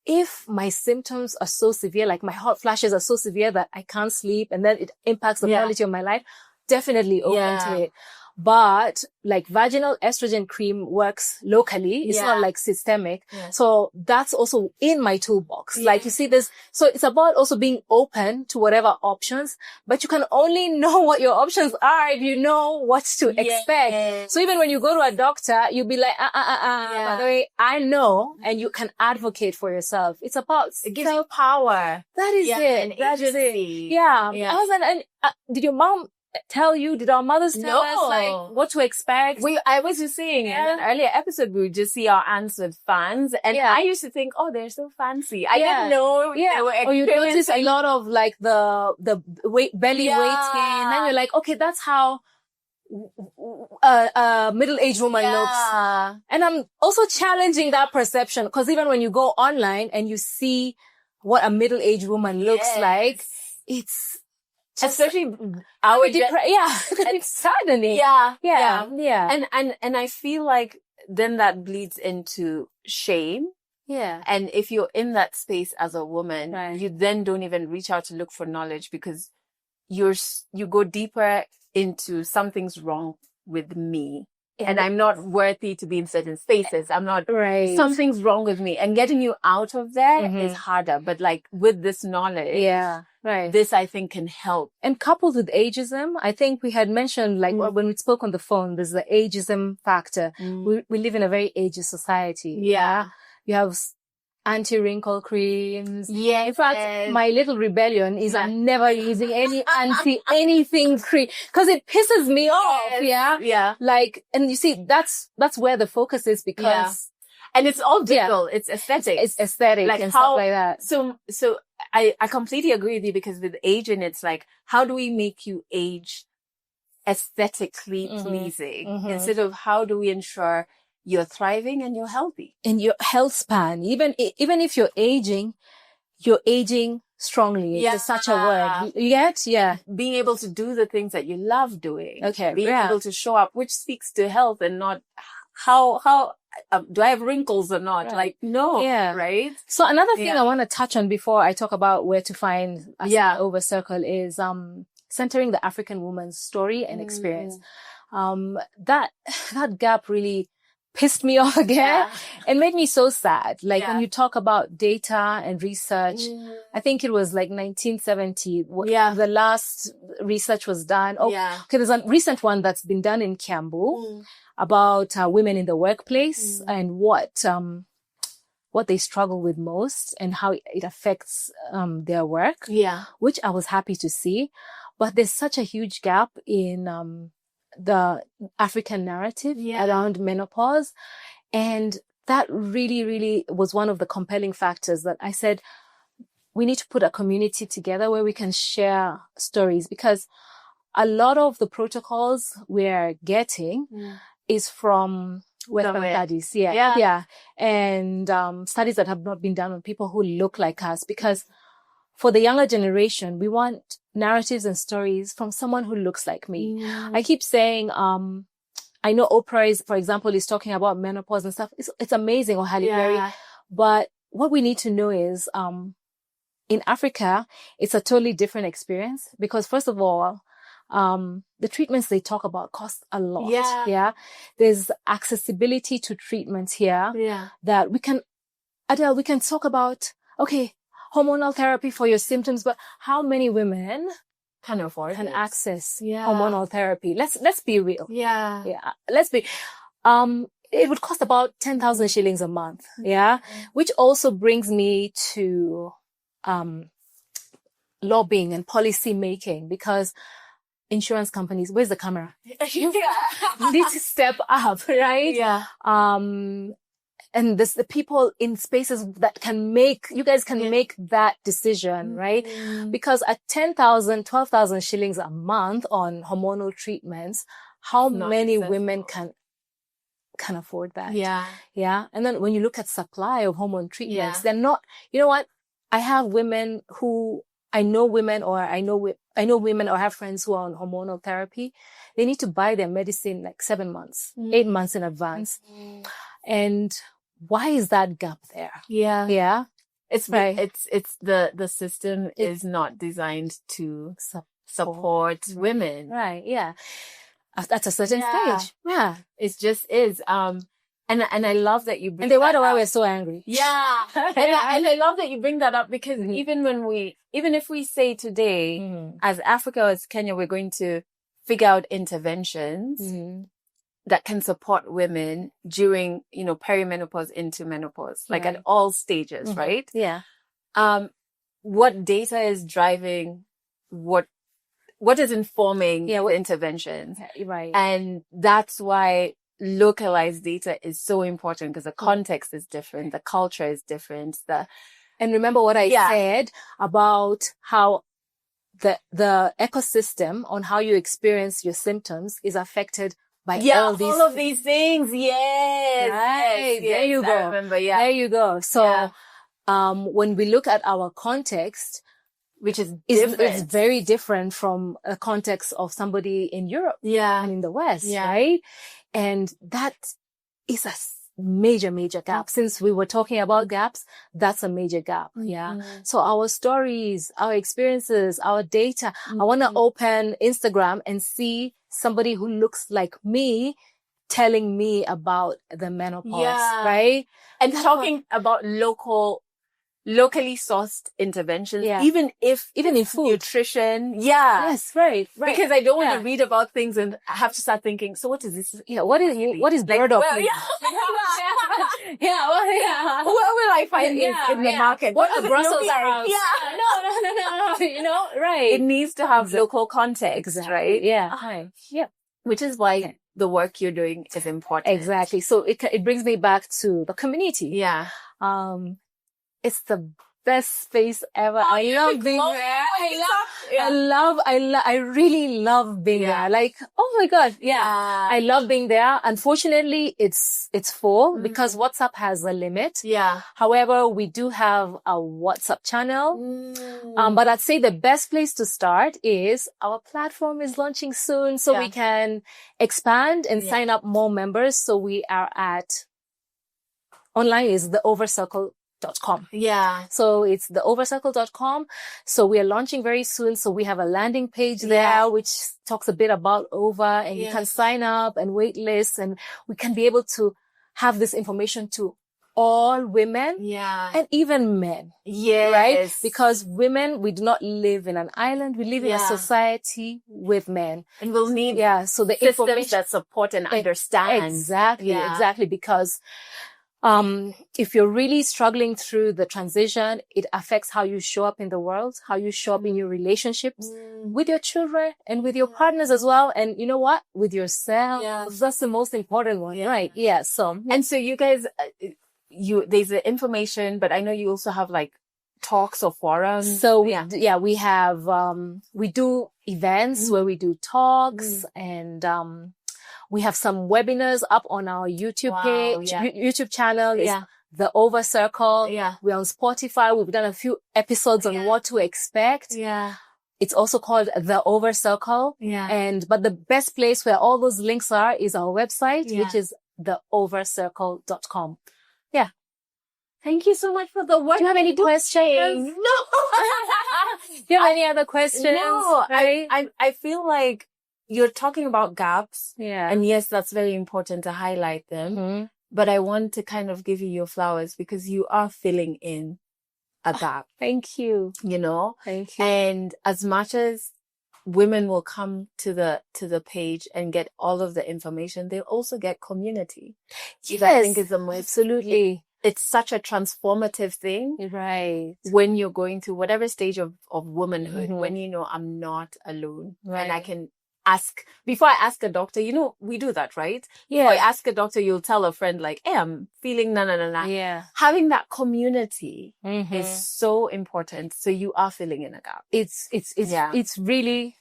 if my symptoms are so severe, my hot flashes are so severe that I can't sleep and then it impacts the quality of my life, definitely open to it. But vaginal estrogen cream works locally. It's not systemic. Yeah. So that's also in my toolbox. Yeah. You see this. So it's about also being open to whatever options, but you can only know what your options are if you know what to expect. So even when you go to a doctor, you'll be like, by the way, I know, and you can advocate for yourself. It's about it gives you power. That is it. That is it. Yeah. I was did your mom tell you? Did our mothers tell us what to expect? I was just saying in an earlier episode, we would just see our aunts with fans, and I used to think, oh, they're so fancy. I didn't know they were experiencing. Or you notice a lot of the belly weight gain, and you're like, okay, that's how a middle-aged woman looks. And I'm also challenging that perception, because even when you go online and you see what a middle-aged woman looks like, it's especially it's saddening. And I feel like then that bleeds into shame Yeah. And if you're in that space as a woman, Right. you then don't even reach out to look for knowledge because you go deeper into something's wrong with me. Yeah. And I'm not worthy to be in certain spaces. I'm not, Right. something's wrong with me. And getting you out of there is harder. But like with this knowledge, Yeah. Right. this I think can help. And coupled with ageism, I think we had mentioned, like when we spoke on the phone, there's the ageism factor. We live in a very ageist society. Yeah. You have anti-wrinkle creams. Yeah. In fact, my little rebellion is I'm never using any anti-anything cream because it pisses me off. Yeah. Yeah. Like, and you see, that's where the focus is because. And it's all digital. It's aesthetic. It's aesthetic and stuff like that. So I completely agree with you because with aging, it's like, how do we make you age aesthetically pleasing instead of how do we ensure you're thriving and you're healthy? In your health span, even if you're aging strongly. Yeah. It's such a word. You get? Yeah. Being able to do the things that you love doing. Okay. Being able to show up, which speaks to health and not how do I have wrinkles or not? Right. Like, no. Yeah. Right? So another thing I want to touch on before I talk about where to find Ova Circle is, centering the African woman's story and experience. That gap really pissed me off again and made me so sad. Like when you talk about data and research, I think it was like 1970. The last research was done. Okay, there's a recent one that's been done in Kiambu about women in the workplace and what they struggle with most and how it affects their work. Yeah, which I was happy to see. But there's such a huge gap in the African narrative around menopause. And that really, really was one of the compelling factors that I said, we need to put a community together where we can share stories because a lot of the protocols we're getting is from Western studies. Yeah. And studies that have not been done on people who look like us because for the younger generation, we want narratives and stories from someone who looks like me. I keep saying, I know Oprah for example, is talking about menopause and stuff. It's amazing, or Halle Berry. But what we need to know is, in Africa, it's a totally different experience because first of all, the treatments they talk about cost a lot. Yeah. There's accessibility to treatments here that Adele, we can talk about, okay, hormonal therapy for your symptoms, but how many women can access hormonal therapy? Let's be real. Yeah. Let's be, it would cost about 10,000 shillings a month. Yeah. Which also brings me to, lobbying and policy making because insurance companies, where's the camera? Need to step up, right? Yeah. And the people in spaces that you guys can make that decision, right? Because at 10,000, 12,000 shillings a month on hormonal treatments, how many women can afford that? Yeah. Yeah. And then when you look at supply of hormone treatments, they're not, you know what? I have women I know women or have friends who are on hormonal therapy. They need to buy their medicine like 7 months, 8 months in advance. And why is that gap there? Yeah. Yeah. It's right. It's the system is not designed to support women. Right. Yeah. At a certain stage. Yeah. It just is. And I love that you bring that up. And they wonder why we're so angry. Yeah. and I love that you bring that up because even if we say today, as Africa, as Kenya, we're going to figure out interventions that can support women during, perimenopause into menopause, like at all stages, right? Yeah. What data is driving what is informing the interventions? Right. And that's why localized data is so important because the context is different, the culture is different. And remember what I said about how the ecosystem on how you experience your symptoms is affected by all of these things. Yes. Right. Yes, there you go. I remember. Yeah. There you go. So, when we look at our context, which is it's very different from a context of somebody in Europe and in the West, right? And that is major gap. Since we were talking about gaps, that's a major gap. Yeah. So our stories, our experiences, our data, I want to open Instagram and see somebody who looks like me telling me about the menopause, right? And talking about locally sourced interventions, even in food, nutrition. Yeah. Yes, right. Because I don't want to read about things and I have to start thinking, so what is this? Yeah. What is burdock? Where will I find this in the market? What are Brussels sprouts? No. You know, right. It needs to have local context, right? Yeah. Yeah. Which is why the work you're doing is important. Exactly. So it brings me back to the community. Yeah. It's the best space ever. I love being there. I really love being there. Like, oh my God. Yeah. I love being there. Unfortunately, it's full because WhatsApp has a limit. Yeah. However, we do have a WhatsApp channel. But I'd say the best place to start is our platform is launching soon so we can expand and sign up more members. So we are at online is the overcircle.com. Yeah. So it's the overcircle.com. So we are launching very soon. So we have a landing page there, which talks a bit about Ova, and you can sign up and wait lists, and we can be able to have this information to all women and even men. Yes. Right? Because women, we do not live in an island. We live in a society with men. And we'll need so the systems information that support and understand. Exactly. Because if you're really struggling through the transition, it affects how you show up in the world, how you show up in your relationships with your children and with your partners as well. And you know what? With yourself. Yeah. That's the most important one. Yeah. Right. Yeah. So, and so you guys, there's the information, but I know you also have like talks or forums. So we have, we do events where we do talks and, we have some webinars up on our YouTube page, YouTube channel. It's the Ova Circle. Yeah. We're on Spotify. We've done a few episodes on what to expect. Yeah. It's also called the Ova Circle. Yeah. But the best place where all those links are is our website, which is theovercircle.com. Yeah. Thank you so much for the work. Do you have any questions? No. Do you have any other questions? No. Right? I feel like you're talking about gaps. Yeah. And yes, that's very important to highlight them. But I want to kind of give you your flowers because you are filling in a gap. Thank you. You know? Thank you. And as much as women will come to the page and get all of the information, they'll also get community. Yes. I think is the most, absolutely. It's such a transformative thing. Right. When you're going through whatever stage of womanhood, when you know I'm not alone. Right. And I can before I ask a doctor, you know, we do that, right? Yeah. Before I ask a doctor, you'll tell a friend like, hey, I'm feeling na. Yeah. Having that community is so important. So you are filling in a gap. It's really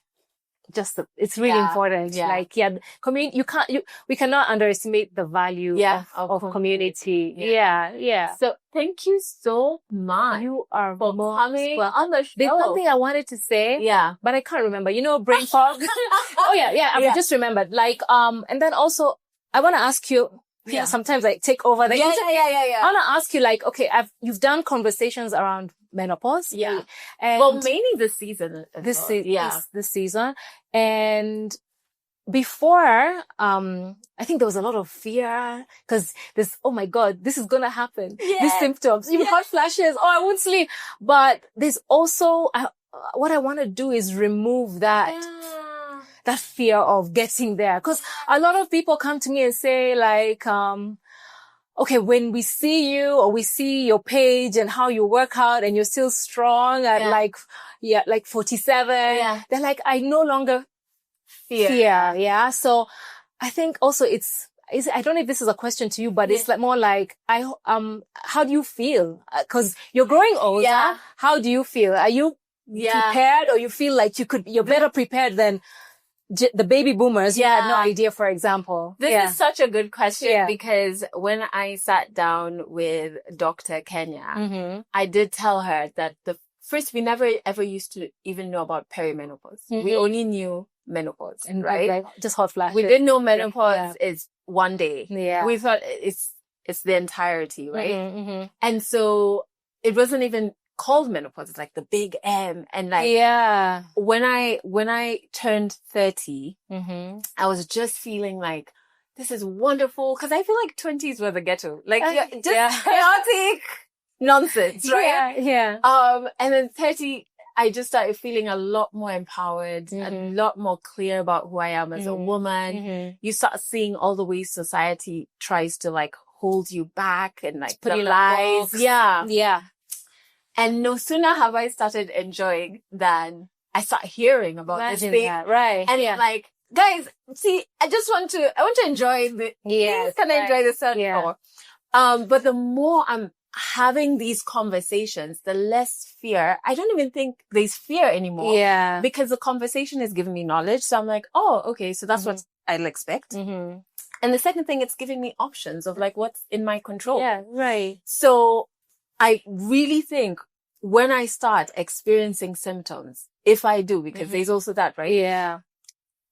it's really important. Yeah. Like, we cannot underestimate the value of community. Yeah. So thank you so much. You are for coming on the show. There's something I wanted to say. Yeah. But I can't remember. You know, brain fog. I just remembered. Like, and then also I want to ask you, sometimes I take over the Yeah. I want to ask you, like, okay, you've done conversations around menopause. Yeah. And mainly this season. This season. And before, I think there was a lot of fear because oh my God, this is going to happen. Yeah. These symptoms, even hot flashes. Oh, I won't sleep. But there's also, what I want to do is remove that fear of getting there. Cause a lot of people come to me and say like, okay, when we see you or we see your page and how you work out and you're still strong at like 47, they're like, I no longer fear. Yeah. So I think also I don't know if this is a question to you, but it's like more like, how do you feel? Cause you're growing older. Yeah. How do you feel? Are you prepared, or you feel like you're better prepared than the baby boomers who had no idea, for example? This is such a good question because when I sat down with Dr. Kenya, I did tell her that first we never ever used to even know about perimenopause. We only knew menopause, and right? Like just hot flashes. We didn't know menopause is one day. Yeah. We thought it's it's the entirety, right? Mm-hmm. And so it wasn't even called menopause. It's like the big M. And like, Yeah. when I turned 30, Mm-hmm. I was just feeling like, this is wonderful. Cause I feel like 20s were the ghetto. Like, just chaotic nonsense, right? Yeah. And then 30, I just started feeling a lot more empowered, a lot more clear about who I am as a woman. Mm-hmm. You start seeing all the ways society tries to like hold you back and like Put the in a lies. box. Yeah. Yeah. And no sooner have I started enjoying than I start hearing about this thing. That. Right. And like, guys, see, I want to enjoy the, yes, can I enjoy the sun? Yeah. But the more I'm having these conversations, the less fear. I don't even think there's fear anymore. Yeah. Because the conversation is giving me knowledge. So I'm like, oh, okay. So that's what I'll expect. Mm-hmm. And the second thing, it's giving me options of like what's in my control. Yeah. Right. So I really think when I start experiencing symptoms, if I do, because there's also that, right? Yeah.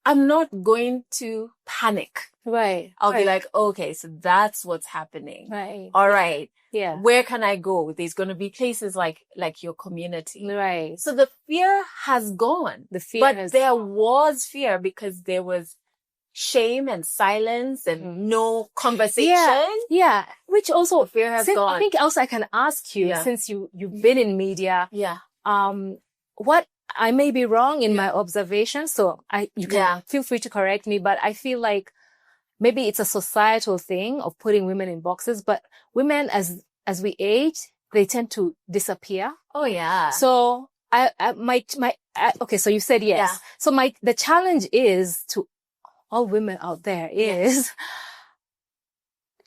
I'm not going to panic. Right. I'll be like, okay, so that's what's happening. Right. All right. Yeah. Where can I go? There's going to be places like your community. Right. So the fear has gone. But there was fear because there was shame and silence and no conversation. Yeah. Which also fear has gone. I think also I can ask you, since you've been in media. Yeah. What I may be wrong in my observation, so you can feel free to correct me, but I feel like maybe it's a societal thing of putting women in boxes, but women as we age, they tend to disappear. Oh yeah. So okay, so you said yes. Yeah. So the challenge is to all women out there is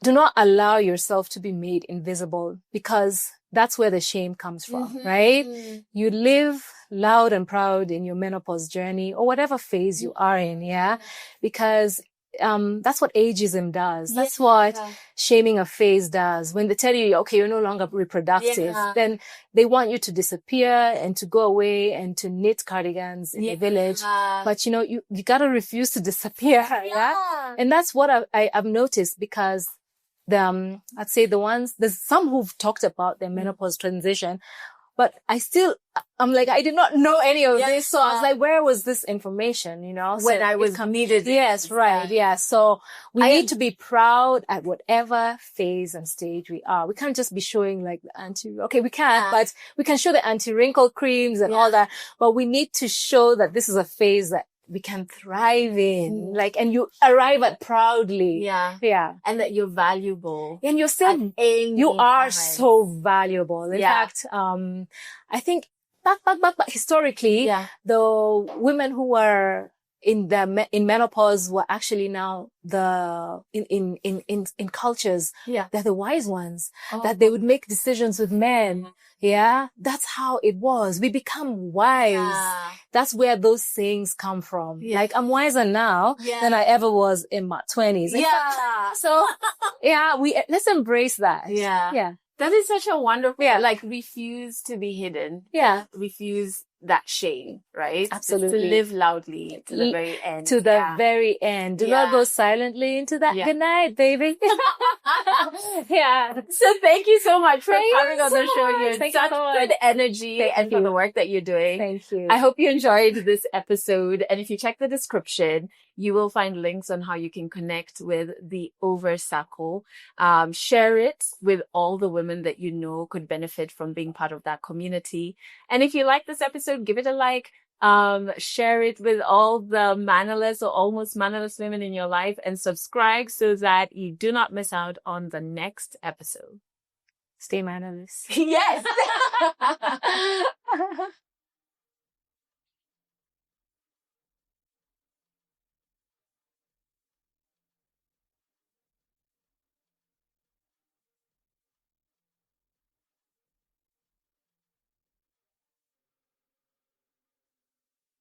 do not allow yourself to be made invisible, because that's where the shame comes from, right? You live loud and proud in your menopause journey or whatever phase you are in, because that's what ageism does. That's what shaming a phase does. When they tell you, okay, you're no longer reproductive, then they want you to disappear and to go away and to knit cardigans in the village. But you gotta refuse to disappear. Yeah. And that's what I've noticed, because I'd say there's some who've talked about their menopause transition, but I'm like, I did not know any of this. So I was like, where was this information, So when I was needed. Yes, right. Yeah. So we need to be proud at whatever phase and stage we are. We can't just be showing like the we can, but we can show the anti-wrinkle creams and all that, but we need to show that this is a phase that we can thrive in, and you arrive at proudly. Yeah. Yeah. And that you're valuable. And you're still, you are so valuable. In fact, I think back, historically, the women who were in menopause were actually now in cultures, they're the wise ones, that they would make decisions with men. Yeah. That's how it was. We become wise. Yeah. That's where those sayings come from. Yeah. Like, I'm wiser now than I ever was in my 20s. Yeah. So, let's embrace that. Yeah. Yeah. That is such a wonderful, refuse to be hidden. Yeah. Refuse that shame, right? Absolutely. To live loudly to the very end. To the very end. Do not go silently into that. Good night, baby. Yeah. So thank you so much for coming on the show. You're such good energy and for the work that you're doing. Thank you. I hope you enjoyed this episode. And if you check the description, you will find links on how you can connect with the Ova Circle. Share it with all the women that you know could benefit from being part of that community. And if you like this episode, give it a like. Share it with all the mannerless or almost mannerless women in your life, and subscribe so that you do not miss out on the next episode. Stay mannerless. Yes.